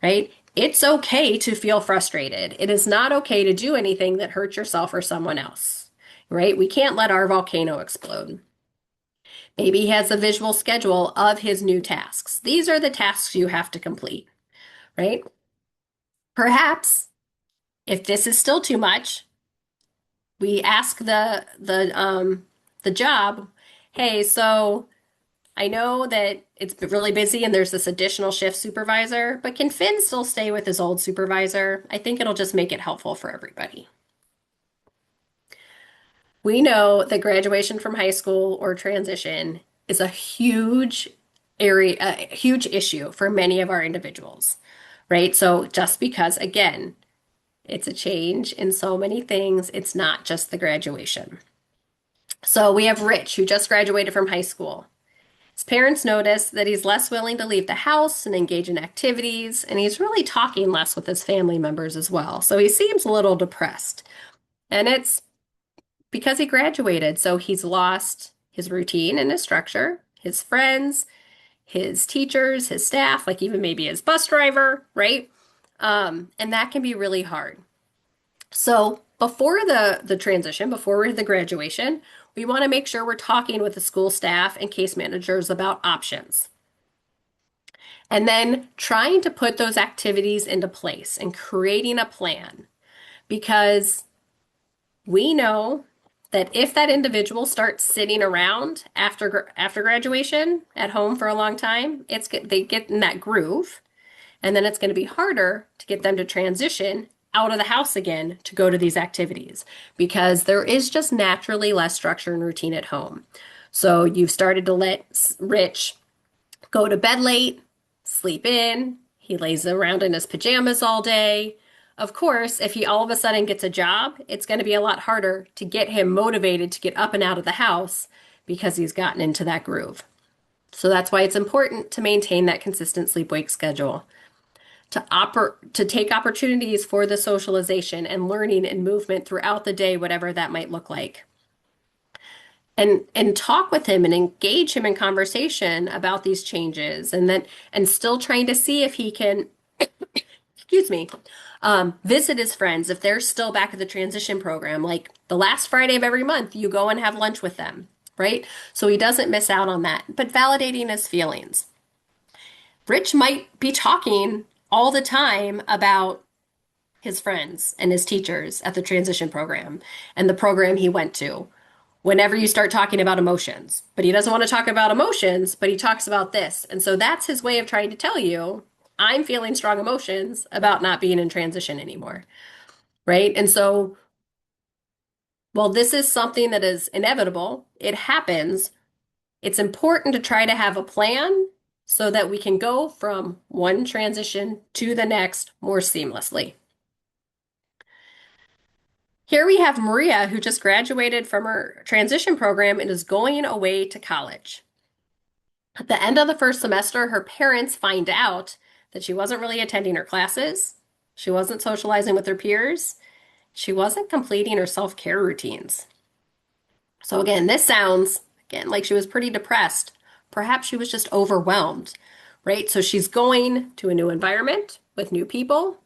right? It's okay to feel frustrated. It is not okay to do anything that hurts yourself or someone else, right? We can't let our volcano explode. Maybe he has a visual schedule of his new tasks. These are the tasks you have to complete, right? Perhaps if this is still too much, we ask the job, hey, so I know that it's really busy and there's this additional shift supervisor, but can Finn still stay with his old supervisor? I think it'll just make it helpful for everybody. We know that graduation from high school or transition is a huge area, a huge issue for many of our individuals, right? So just because, again, it's a change in so many things, it's not just the graduation. So we have Rich, who just graduated from high school. His parents notice that he's less willing to leave the house and engage in activities, and he's really talking less with his family members as well. So he seems a little depressed. And it's because he graduated, so he's lost his routine and his structure, his friends, his teachers, his staff, like even maybe his bus driver, right? And that can be really hard. So before the transition, before the graduation, we want to make sure we're talking with the school staff and case managers about options. And then trying to put those activities into place and creating a plan. Because we know that if that individual starts sitting around after graduation at home for a long time, they get in that groove, and then it's going to be harder to get them to transition out of the house again to go to these activities because there is just naturally less structure and routine at home. So you've started to let Rich go to bed late, sleep in, he lays around in his pajamas all day. Of course, if he all of a sudden gets a job, it's going to be a lot harder to get him motivated to get up and out of the house because he's gotten into that groove. So that's why it's important to maintain that consistent sleep-wake schedule, to take opportunities for the socialization and learning and movement throughout the day, whatever that might look like. And talk with him and engage him in conversation about these changes and still trying to see if he can excuse me, visit his friends if they're still back at the transition program. Like the last Friday of every month, you go and have lunch with them, right? So he doesn't miss out on that, but validating his feelings. Rich might be talking all the time about his friends and his teachers at the transition program and the program he went to. whenever you start talking about emotions. But he doesn't want to talk about emotions, but he talks about this. And so that's his way of trying to tell you, I'm feeling strong emotions about not being in transition anymore. Right. And so, while this is something that is inevitable, it happens. It's important to try to have a plan so that we can go from one transition to the next more seamlessly. Here we have Maria, who just graduated from her transition program and is going away to college. At the end of the first semester, her parents find out that she wasn't really attending her classes, she wasn't socializing with her peers, she wasn't completing her self-care routines. So again, this sounds again like she was pretty depressed. Perhaps she was just overwhelmed, right? So she's going to a new environment with new people.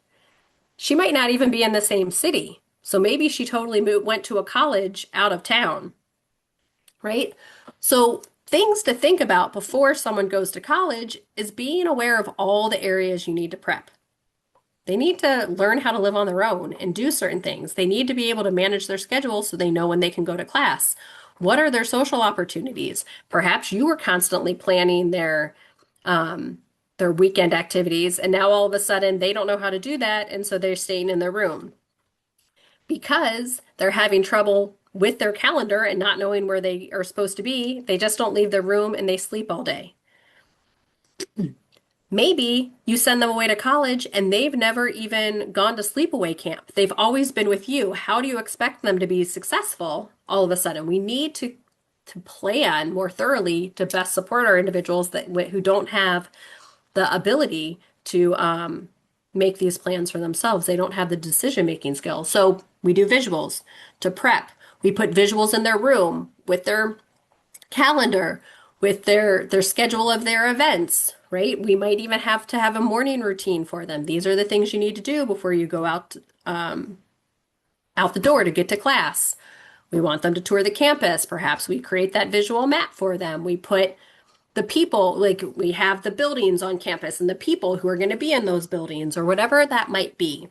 She might not even be in the same city. So maybe she totally went to a college out of town, right? So things to think about before someone goes to college is being aware of all the areas you need to prep. They need to learn how to live on their own and do certain things. They need to be able to manage their schedule so they know when they can go to class. What are their social opportunities? Perhaps you were constantly planning their weekend activities, and now all of a sudden they don't know how to do that, and so they're staying in their room because they're having trouble with their calendar and not knowing where they are supposed to be. They just don't leave their room and they sleep all day. Maybe you send them away to college and they've never even gone to sleepaway camp. They've always been with you. How do you expect them to be successful all of a sudden? We need to plan more thoroughly to best support our individuals that who don't have the ability to make these plans for themselves. They don't have the decision-making skills. So we do visuals to prep. We put visuals in their room with their calendar, with their schedule of their events, right? We might even have to have a morning routine for them. These are the things you need to do before you go out the door to get to class. We want them to tour the campus. Perhaps we create that visual map for them. We put the people, like we have the buildings on campus and the people who are going to be in those buildings or whatever that might be.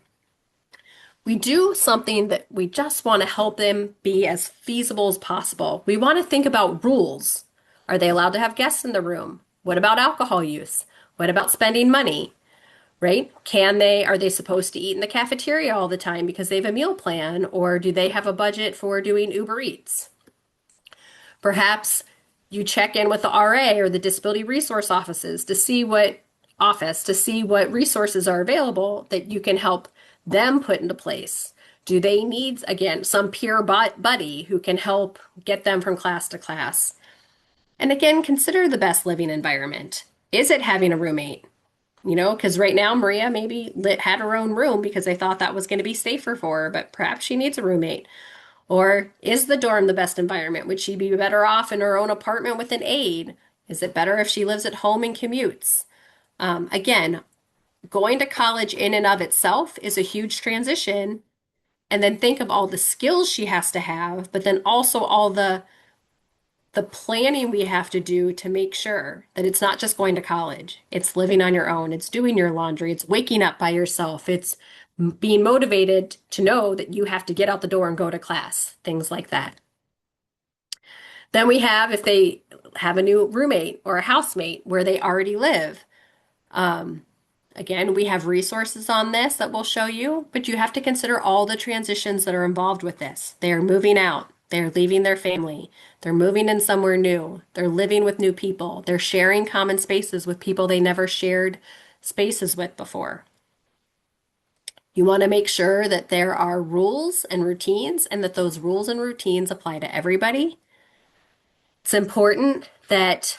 We do something that we just want to help them be as feasible as possible. We want to think about rules. Are they allowed to have guests in the room? What about alcohol use? What about spending money? Right? Are they supposed to eat in the cafeteria all the time because they have a meal plan, or do they have a budget for doing Uber Eats? Perhaps you check in with the RA or the disability resource offices to see what resources are available that you can help them put into place. Do they need, again, some peer buddy who can help get them from class to class? And again, consider the best living environment. Is it having a roommate? Because right now Maria maybe had her own room because they thought that was going to be safer for her, but perhaps she needs a roommate. Or is the dorm the best environment? Would she be better off in her own apartment with an aide? Is it better if she lives at home and commutes? Again, going to college in and of itself is a huge transition. And then think of all the skills she has to have, but then also all the planning we have to do to make sure that it's not just going to college. It's living on your own. It's doing your laundry. It's waking up by yourself. It's being motivated to know that you have to get out the door and go to class, things like that. Then we have if they have a new roommate or a housemate where they already live. Um, Again, we have resources on this that we'll show you, but you have to consider all the transitions that are involved with this. They are moving out. They're leaving their family. They're moving in somewhere new. They're living with new people. They're sharing common spaces with people they never shared spaces with before. You want to make sure that there are rules and routines and that those rules and routines apply to everybody. It's important that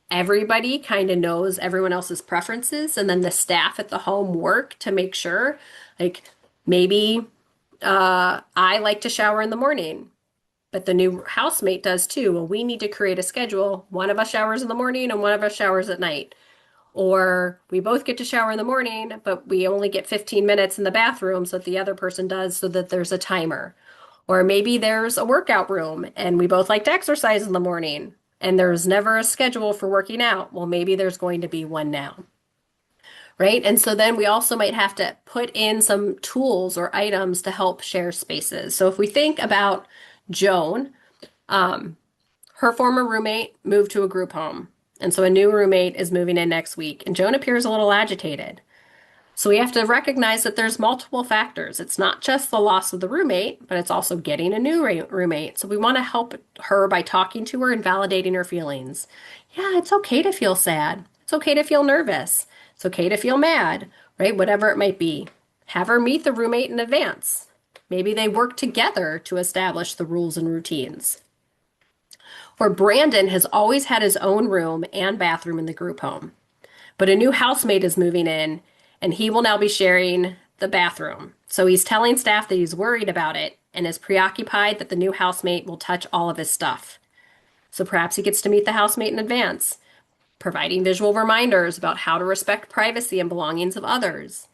everybody kind of knows everyone else's preferences, and then the staff at the home work to make sure, like maybe I like to shower in the morning, but the new housemate does too. Well, we need to create a schedule. One of us showers in the morning and one of us showers at night. Or we both get to shower in the morning, but we only get 15 minutes in the bathroom so that the other person does so that there's a timer. Or maybe there's a workout room and we both like to exercise in the morning and there's never a schedule for working out. Well, maybe there's going to be one now. Right? And so then we also might have to put in some tools or items to help share spaces. So if we think about Joan, um, her former roommate moved to a group home. And so a new roommate is moving in next week, and Joan appears a little agitated. So we have to recognize that there's multiple factors. It's not just the loss of the roommate, but it's also getting a new roommate. So we want to help her by talking to her and validating her feelings. Yeah, it's okay to feel sad. It's okay to feel nervous. It's okay to feel mad, right? Whatever it might be. Have her meet the roommate in advance. Maybe they work together to establish the rules and routines. Where Brandon has always had his own room and bathroom in the group home. But a new housemate is moving in, and he will now be sharing the bathroom. So he's telling staff that he's worried about it and is preoccupied that the new housemate will touch all of his stuff. So perhaps he gets to meet the housemate in advance, providing visual reminders about how to respect privacy and belongings of others.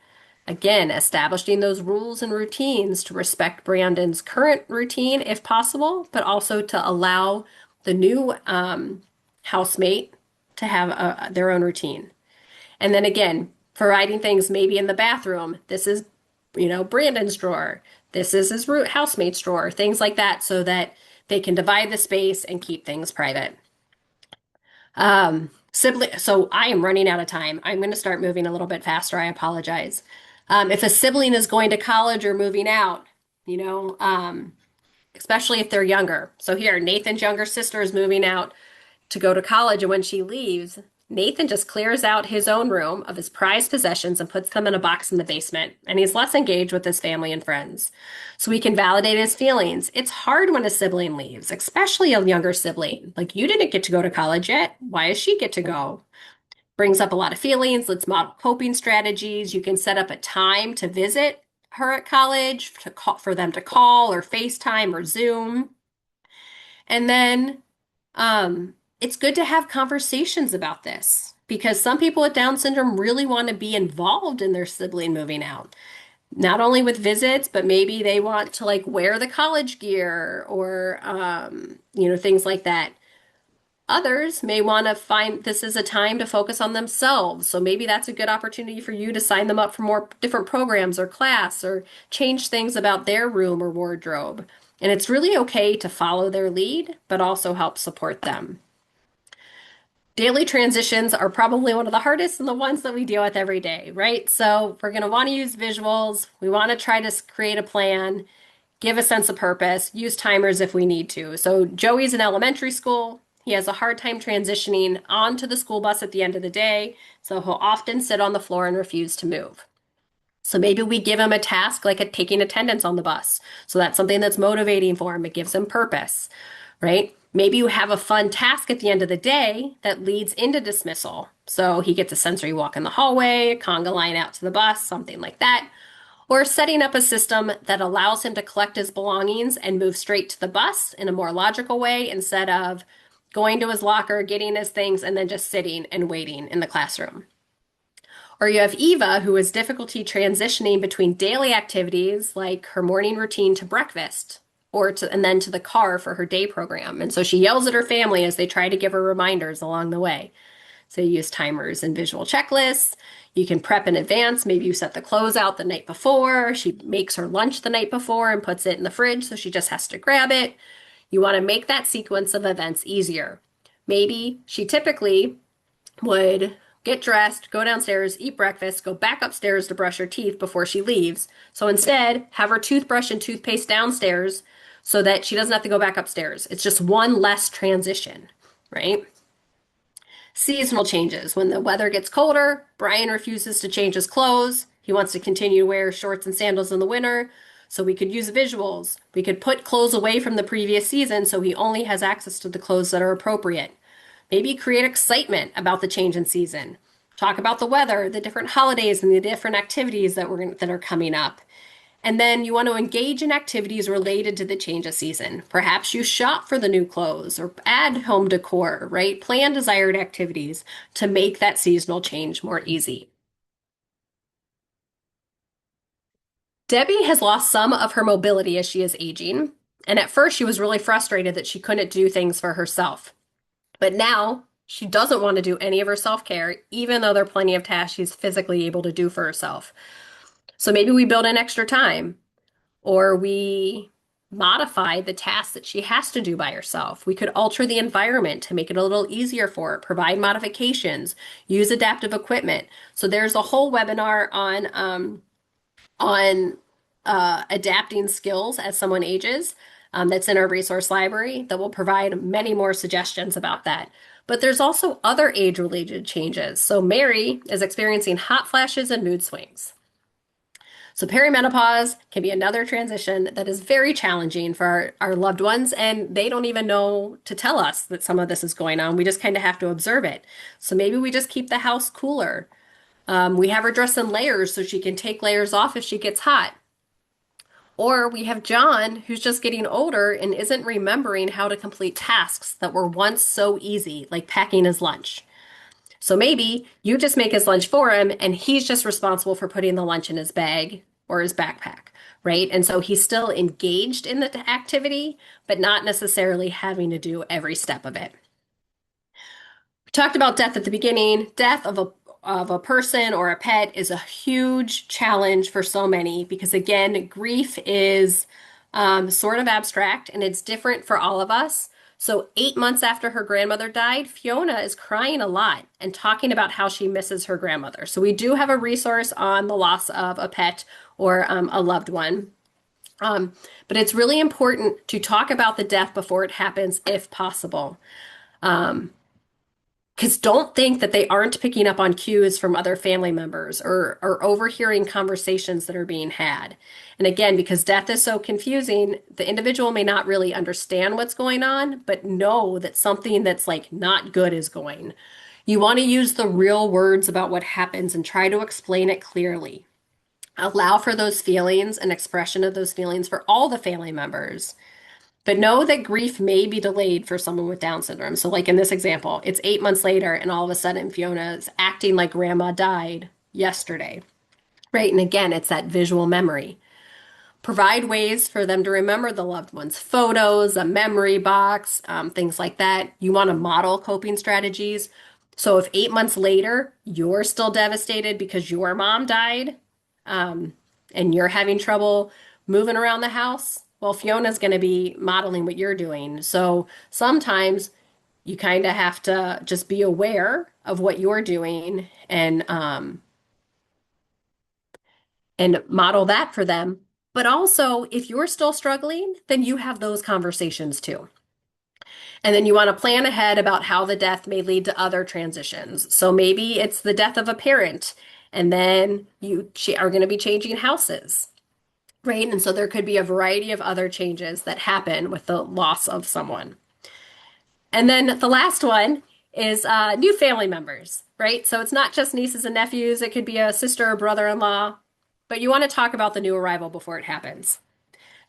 Again, establishing those rules and routines to respect Brandon's current routine if possible, but also to allow the new housemate to have their own routine. And then again, providing things maybe in the bathroom. This is, Brandon's drawer. This is his housemate's drawer, things like that, so that they can divide the space and keep things private. Sibling, so I am running out of time. I'm going to start moving a little bit faster. I apologize. If a sibling is going to college or moving out, you know, especially if they're younger. So here, Nathan's younger sister is moving out to go to college, and when she leaves, Nathan just clears out his own room of his prized possessions and puts them in a box in the basement, and he's less engaged with his family and friends. So he can validate his feelings. It's hard when a sibling leaves, especially a younger sibling. Like, you didn't get to go to college yet. Why does she get to go? Brings up a lot of feelings. Let's model coping strategies. You can set up a time to visit her at college, to call, for them to call or FaceTime or Zoom. And then it's good to have conversations about this because some people with Down syndrome really want to be involved in their sibling moving out. Not only with visits, but maybe they want to like wear the college gear or, things like that. Others may want to find this is a time to focus on themselves. So maybe that's a good opportunity for you to sign them up for more different programs or class or change things about their room or wardrobe. And it's really okay to follow their lead, but also help support them. Daily transitions are probably one of the hardest and the ones that we deal with every day, right? So we're going to want to use visuals. We want to try to create a plan, give a sense of purpose, use timers if we need to. So Joey's in elementary school. He has a hard time transitioning onto the school bus at the end of the day, so he'll often sit on the floor and refuse to move. So maybe we give him a task like taking attendance on the bus. So that's something that's motivating for him. It gives him purpose, right? Maybe you have a fun task at the end of the day that leads into dismissal. So he gets a sensory walk in the hallway, a conga line out to the bus, something like that. Or setting up a system that allows him to collect his belongings and move straight to the bus in a more logical way instead of going to his locker, getting his things, and then just sitting and waiting in the classroom. Or you have Eva, who has difficulty transitioning between daily activities like her morning routine to breakfast, and then to the car for her day program. And so she yells at her family as they try to give her reminders along the way. So you use timers and visual checklists. You can prep in advance. Maybe you set the clothes out the night before. She makes her lunch the night before and puts it in the fridge, so she just has to grab it. You want to make that sequence of events easier. Maybe she typically would get dressed, go downstairs, eat breakfast, go back upstairs to brush her teeth before she leaves. So instead, have her toothbrush and toothpaste downstairs so that she doesn't have to go back upstairs. It's just one less transition, right? Seasonal changes. When the weather gets colder, Brian refuses to change his clothes. He wants to continue to wear shorts and sandals in the winter. So we could use visuals. We could put clothes away from the previous season so he only has access to the clothes that are appropriate. Maybe create excitement about the change in season. Talk about the weather, the different holidays, and the different activities that are coming up. And then you want to engage in activities related to the change of season. Perhaps you shop for the new clothes or add home decor, right? Plan desired activities to make that seasonal change more easy. Debbie has lost some of her mobility as she is aging. And at first, she was really frustrated that she couldn't do things for herself. But now she doesn't want to do any of her self-care, even though there are plenty of tasks she's physically able to do for herself. So maybe we build in extra time, or we modify the tasks that she has to do by herself. We could alter the environment to make it a little easier for her, provide modifications, use adaptive equipment. So there's a whole webinar on adapting skills as someone ages, that's in our resource library that will provide many more suggestions about that. But there's also other age-related changes. So Mary is experiencing hot flashes and mood swings. So perimenopause can be another transition that is very challenging for our loved ones, and they don't even know to tell us that some of this is going on. We just kind of have to observe it. So maybe we just keep the house cooler. We have her dress in layers so she can take layers off if she gets hot. Or we have John, who's just getting older and isn't remembering how to complete tasks that were once so easy, like packing his lunch. So maybe you just make his lunch for him and he's just responsible for putting the lunch in his bag or his backpack, right? And so he's still engaged in the activity, but not necessarily having to do every step of it. We talked about death at the beginning. Death of a person or a pet is a huge challenge for so many because again, grief is sort of abstract and it's different for all of us. So 8 months after her grandmother died, Fiona is crying a lot and talking about how she misses her grandmother. So we do have a resource on the loss of a pet or a loved one. But it's really important to talk about the death before it happens if possible. Because don't think that they aren't picking up on cues from other family members or overhearing conversations that are being had. And again, because death is so confusing, the individual may not really understand what's going on, but know that something that's like not good is going. You want to use the real words about what happens and try to explain it clearly. Allow for those feelings and expression of those feelings for all the family members. But know that grief may be delayed for someone with Down syndrome. So, like in this example, it's 8 months later, and all of a sudden Fiona is acting like grandma died yesterday, right? And again, it's that visual memory. Provide ways for them to remember the loved ones, photos, a memory box, things like that. You want to model coping strategies. So, if 8 months later you're still devastated because your mom died, and you're having trouble moving around the house, well, Fiona's going to be modeling what you're doing. So sometimes you kind of have to just be aware of what you're doing and model that for them. But also, if you're still struggling, then you have those conversations too. And then you want to plan ahead about how the death may lead to other transitions. So maybe it's the death of a parent, and then you are going to be changing houses, right? And so there could be a variety of other changes that happen with the loss of someone. And then the last one is new family members, right? So it's not just nieces and nephews, it could be a sister or brother-in-law, but you want to talk about the new arrival before it happens.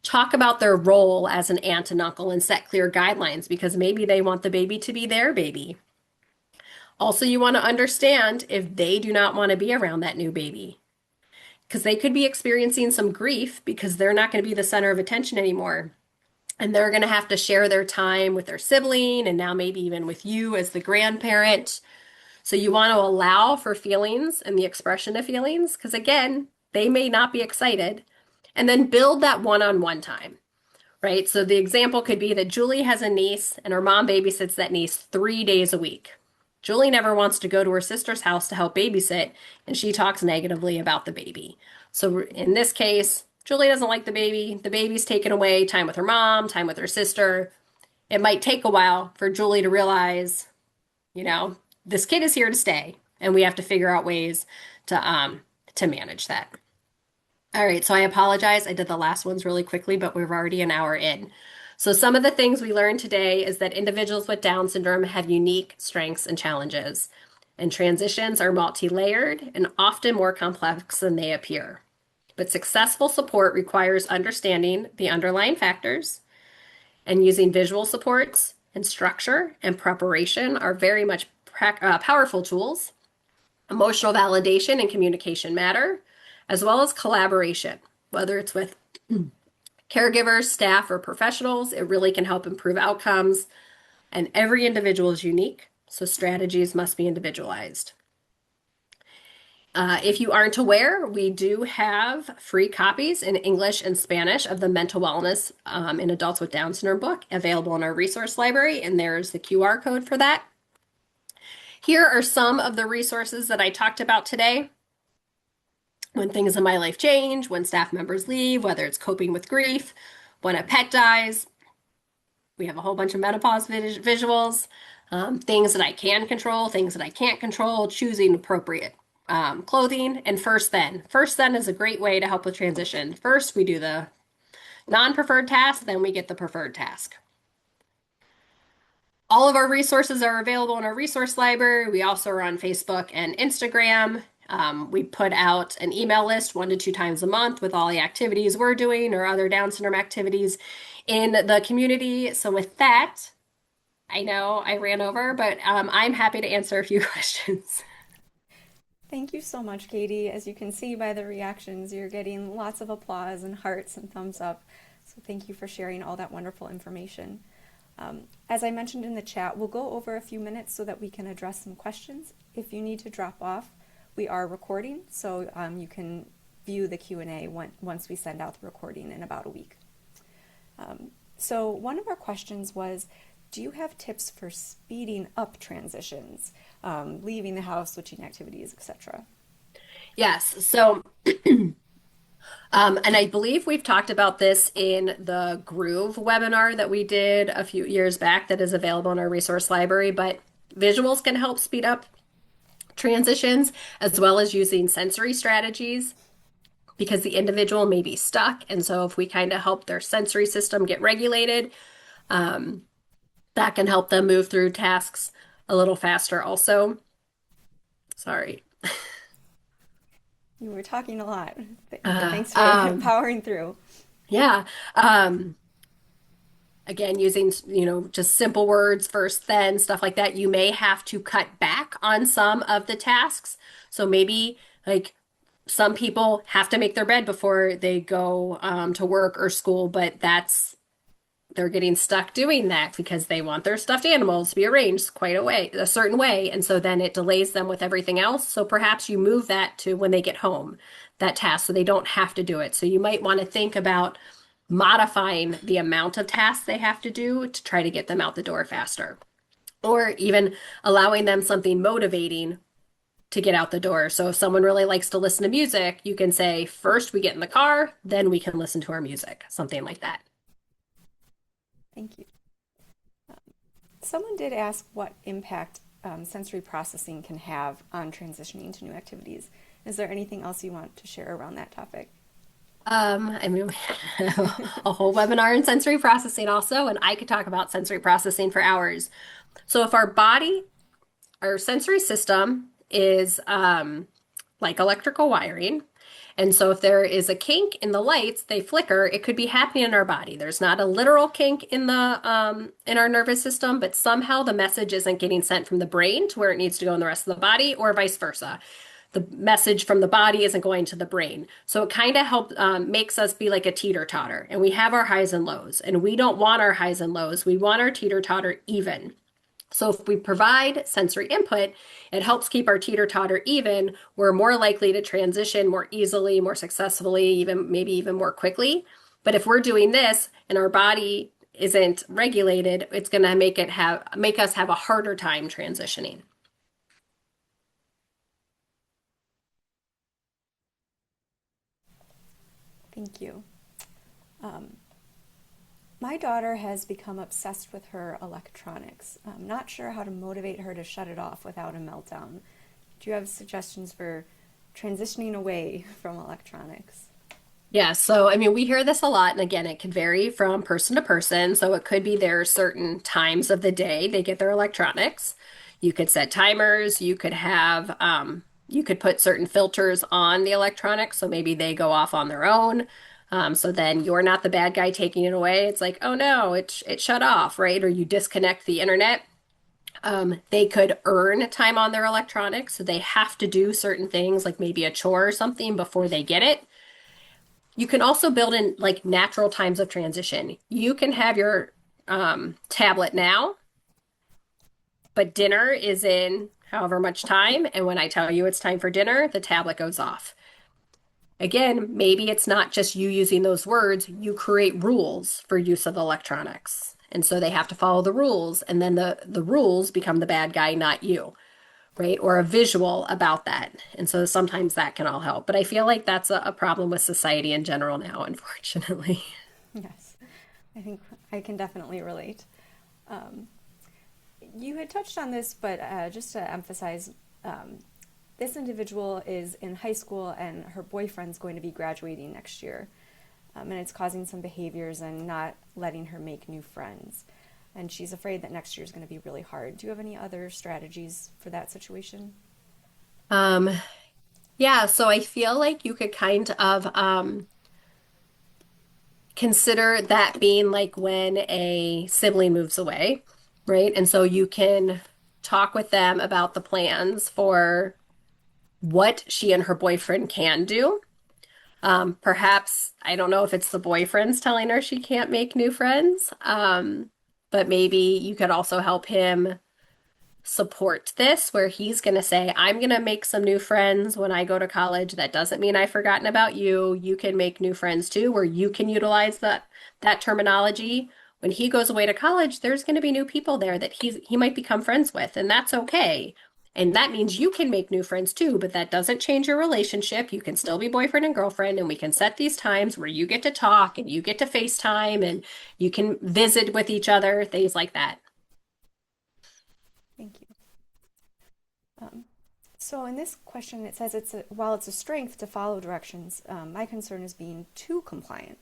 Talk about their role as an aunt and uncle and set clear guidelines because maybe they want the baby to be their baby. Also, you want to understand if they do not want to be around that new baby because they could be experiencing some grief because they're not going to be the center of attention anymore. And they're going to have to share their time with their sibling and now maybe even with you as the grandparent. So you want to allow for feelings and the expression of feelings because, again, they may not be excited. And then build that one-on-one time, right? So the example could be that Julie has a niece and her mom babysits that niece 3 days a week. Julie never wants to go to her sister's house to help babysit, and she talks negatively about the baby. So in this case, Julie doesn't like the baby. The baby's taken away, time with her mom, time with her sister. It might take a while for Julie to realize, this kid is here to stay, and we have to figure out ways to manage that. All right, so I apologize. I did the last ones really quickly, but we're already an hour in. So some of the things we learned today is that individuals with Down syndrome have unique strengths and challenges, and transitions are multi-layered and often more complex than they appear. But successful support requires understanding the underlying factors, and using visual supports and structure and preparation are very much powerful tools. Emotional validation and communication matter, as well as collaboration, whether it's with caregivers, staff, or professionals. It really can help improve outcomes. And every individual is unique, so strategies must be individualized. If you aren't aware, we do have free copies in English and Spanish of the Mental Wellness in Adults with Down Syndrome book available in our resource library, and there's the QR code for that. Here are some of the resources that I talked about today. When things in my life change, when staff members leave, whether it's coping with grief, when a pet dies, we have a whole bunch of menopause visuals, things that I can control, things that I can't control, choosing appropriate clothing, and first then. First then is a great way to help with transition. First, we do the non-preferred task, then we get the preferred task. All of our resources are available in our resource library. We also are on Facebook and Instagram. We put out an email list 1 to 2 times a month with all the activities we're doing or other Down syndrome activities in the community. So with that, I know I ran over, but I'm happy to answer a few questions. Thank you so much, Katie. As you can see by the reactions, you're getting lots of applause and hearts and thumbs up. So thank you for sharing all that wonderful information. As I mentioned in the chat, we'll go over a few minutes so that we can address some questions. If you need to drop off, we are recording, so you can view the Q&A once we send out the recording in about a week. So one of our questions was, do you have tips for speeding up transitions, leaving the house, switching activities, etc.? Yes. So, and I believe we've talked about this in the Groove webinar that we did a few years back that is available in our resource library, but visuals can help speed up transitions as well as using sensory strategies because the individual may be stuck. And so if we kind of help their sensory system get regulated, that can help them move through tasks a little faster also. Sorry. You were talking a lot, but Uh, thanks for um, powering through. yeah. Again, using, just simple words first, then stuff like that. You may have to cut back on some of the tasks. So maybe like some people have to make their bed before they go to work or school, but they're getting stuck doing that because they want their stuffed animals to be arranged a certain way. And so then it delays them with everything else. So perhaps you move that to when they get home, that task, so they don't have to do it. So you might want to think about modifying the amount of tasks they have to do to try to get them out the door faster. Or even allowing them something motivating to get out the door. So if someone really likes to listen to music, you can say, first we get in the car, then we can listen to our music, something like that. Thank you. Someone did ask what impact sensory processing can have on transitioning to new activities. Is there anything else you want to share around that topic? I mean, we have a whole webinar in sensory processing also, and I could talk about sensory processing for hours. So if our sensory system is like electrical wiring, and so if there is a kink in the lights, they flicker, it could be happening in our body. There's not a literal kink in our nervous system, but somehow the message isn't getting sent from the brain to where it needs to go in the rest of the body, or vice versa. The message from the body isn't going to the brain. So it kind of helps makes us be like a teeter-totter. And we have our highs and lows, and we don't want our highs and lows. We want our teeter-totter even. So if we provide sensory input, it helps keep our teeter-totter even. We're more likely to transition more easily, more successfully, maybe even more quickly. But if we're doing this and our body isn't regulated, it's going to make us have a harder time transitioning. Thank you. My daughter has become obsessed with her electronics. I'm not sure how to motivate her to shut it off without a meltdown. Do you have suggestions for transitioning away from electronics? Yeah, so I mean, we hear this a lot, and again, it can vary from person to person. So it could be there are certain times of the day they get their electronics. You could set timers. You could put certain filters on the electronics, so maybe they go off on their own. So then you're not the bad guy taking it away. It's like, oh no, it shut off, right? Or you disconnect the internet. They could earn time on their electronics, so they have to do certain things, like maybe a chore or something before they get it. You can also build in like natural times of transition. You can have your tablet now, but dinner is in however much time, and when I tell you it's time for dinner, the tablet goes off. Again, maybe it's not just you using those words, you create rules for use of electronics. And so they have to follow the rules, and then the rules become the bad guy, not you, right? Or a visual about that. And so sometimes that can all help. But I feel like that's a problem with society in general now, unfortunately. Yes, I think I can definitely relate. Um, you had touched on this, but just to emphasize, this individual is in high school and her boyfriend's going to be graduating next year. And it's causing some behaviors and not letting her make new friends. And she's afraid that next year is going to be really hard. Do you have any other strategies for that situation? Um, yeah, so I feel like you could kind of consider that being like when a sibling moves away, right? And so you can talk with them about the plans for what she and her boyfriend can do. Perhaps, I don't know if it's the boyfriend's telling her she can't make new friends, but maybe you could also help him support this, where he's going to say, I'm going to make some new friends when I go to college. That doesn't mean I've forgotten about you. You can make new friends too, where you can utilize that terminology. When he goes away to college, there's going to be new people there that he might become friends with, and that's okay. And that means you can make new friends too, but that doesn't change your relationship. You can still be boyfriend and girlfriend, and we can set these times where you get to talk and you get to FaceTime and you can visit with each other, things like that. Thank you. So in this question, it says while it's a strength to follow directions, my concern is being too compliant.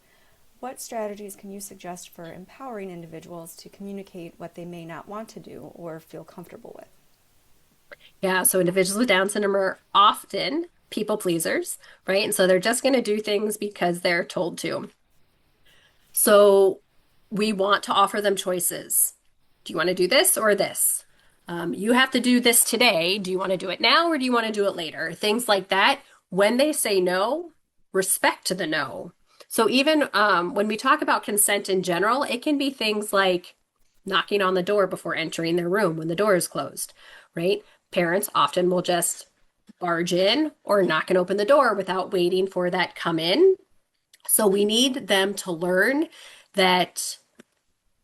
What strategies can you suggest for empowering individuals to communicate what they may not want to do or feel comfortable with? Yeah, so individuals with Down syndrome are often people pleasers, right? And so they're just going to do things because they're told to. So we want to offer them choices. Do you want to do this or this? You have to do this today. Do you want to do it now or do you want to do it later? Things like that. When they say no, respect the no. So even when we talk about consent in general, it can be things like knocking on the door before entering their room when the door is closed, right? Parents often will just barge in or knock and open the door without waiting for that come in. So we need them to learn that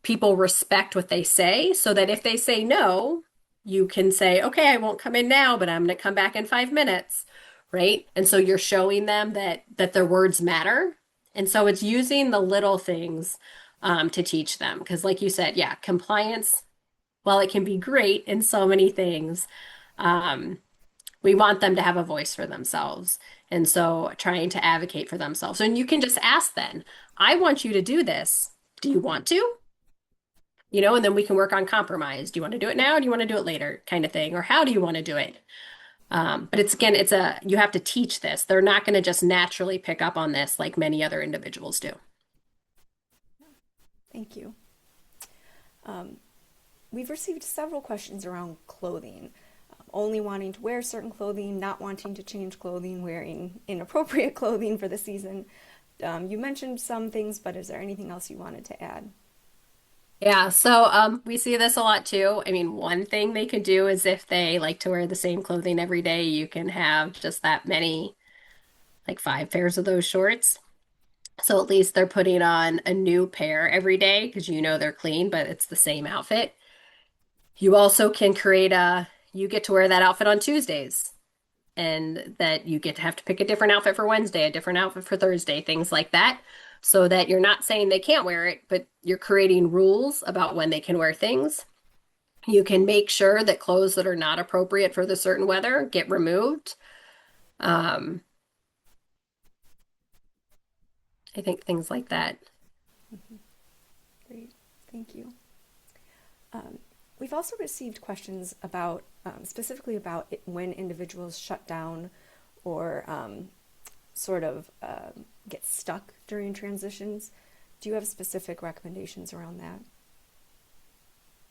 people respect what they say so that if they say no, you can say, okay, I won't come in now, but I'm going to come back in 5 minutes, right? And so you're showing them that their words matter. And so it's using the little things to teach them. Because like you said, yeah, compliance, while it can be great in so many things, um, we want them to have a voice for themselves. And so trying to advocate for themselves. And you can just ask then, I want you to do this. Do you want to? And then we can work on compromise. Do you want to do it now? Or do you want to do it later kind of thing? Or how do you want to do it? But it's again, you have to teach this. They're not going to just naturally pick up on this like many other individuals do. Thank you. Um, we've received several questions around clothing. Only wanting to wear certain clothing, not wanting to change clothing, wearing inappropriate clothing for the season. You mentioned some things, but is there anything else you wanted to add? Yeah, so we see this a lot too. I mean, one thing they could do is if they like to wear the same clothing every day, you can have just that many, like 5 pairs of those shorts. So at least they're putting on a new pair every day because they're clean, but it's the same outfit. You also can you get to wear that outfit on Tuesdays, and that you get to have to pick a different outfit for Wednesday, a different outfit for Thursday, things like that, so that you're not saying they can't wear it, but you're creating rules about when they can wear things. You can make sure that clothes that are not appropriate for the certain weather get removed. Um, I think things like that. Great, thank you. Um, we've also received questions about specifically about when individuals shut down or sort of get stuck during transitions. Do you have specific recommendations around that?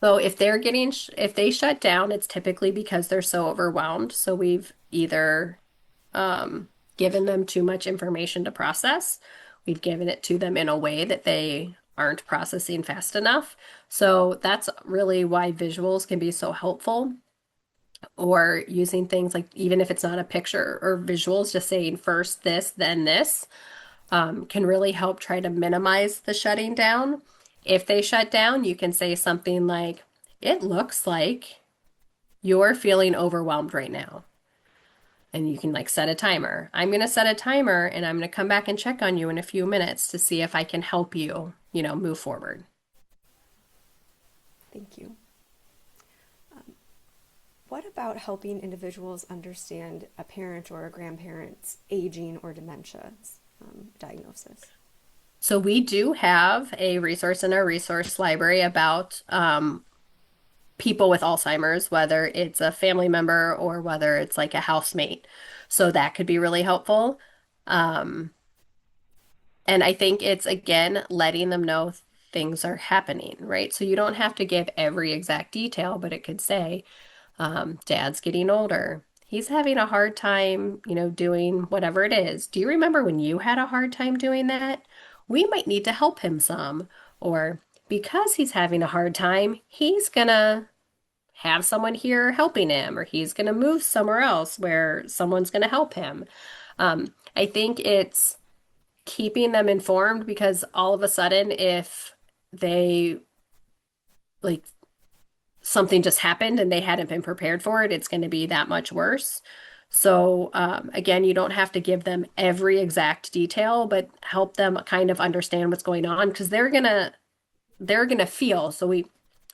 So if they shut down, it's typically because they're so overwhelmed. So we've either given them too much information to process. We've given it to them in a way that they aren't processing fast enough. So that's really why visuals can be so helpful. or using things like, even if it's not a picture or visuals, just saying first this, then this, can really help try to minimize the shutting down. If they shut down, you can say something like, it looks like you're feeling overwhelmed right now. And you can like set a timer. I'm going to set a timer and I'm going to come back and check on you in a few minutes to see if I can help you, move forward. Thank you. What about helping individuals understand a parent or a grandparent's aging or dementia diagnosis? So we do have a resource in our resource library about people with Alzheimer's, whether it's a family member or whether it's like a housemate. So that could be really helpful. Um, and I think it's again letting them know things are happening, right? So you don't have to give every exact detail, but it could say, Dad's getting older. He's having a hard time, doing whatever it is. Do you remember when you had a hard time doing that? We might need to help him some. Or because he's having a hard time, he's gonna have someone here helping him, or he's gonna move somewhere else where someone's gonna help him. I think it's keeping them informed because all of a sudden, if they like something just happened and they hadn't been prepared for it, it's going to be that much worse. So, again, you don't have to give them every exact detail, but help them kind of understand what's going on because they're gonna feel.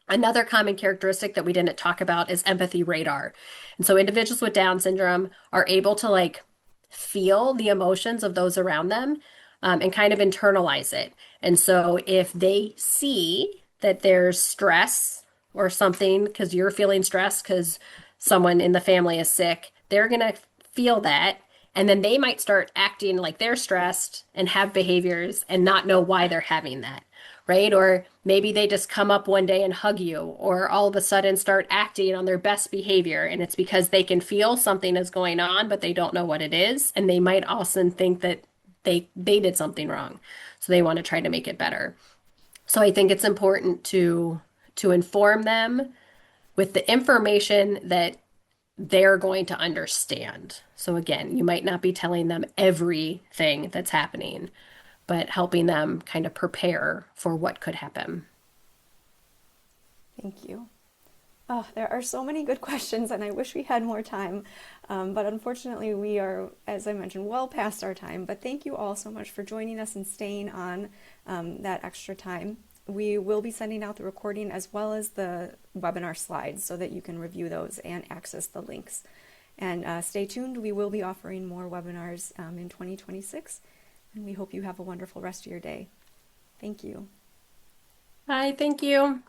Another common characteristic that we didn't talk about is empathy radar. And so individuals with Down syndrome are able to like feel the emotions of those around them, and kind of internalize it. And so if they see that there's stress or something because you're feeling stressed because someone in the family is sick, they're going to feel that. And then they might start acting like they're stressed and have behaviors and not know why they're having that, right? Or maybe they just come up one day and hug you, or all of a sudden start acting on their best behavior. And it's because they can feel something is going on, but they don't know what it is. And they might also think that they did something wrong. So they want to try to make it better. So I think it's important to inform them with the information that they're going to understand. So again, you might not be telling them everything that's happening, but helping them kind of prepare for what could happen. Thank you. Oh, there are so many good questions, and I wish we had more time. But unfortunately, we are, as I mentioned, well past our time. But thank you all so much for joining us and staying on that extra time. We will be sending out the recording as well as the webinar slides so that you can review those and access the links. And stay tuned. We will be offering more webinars in 2026. And we hope you have a wonderful rest of your day. Thank you. Hi, thank you.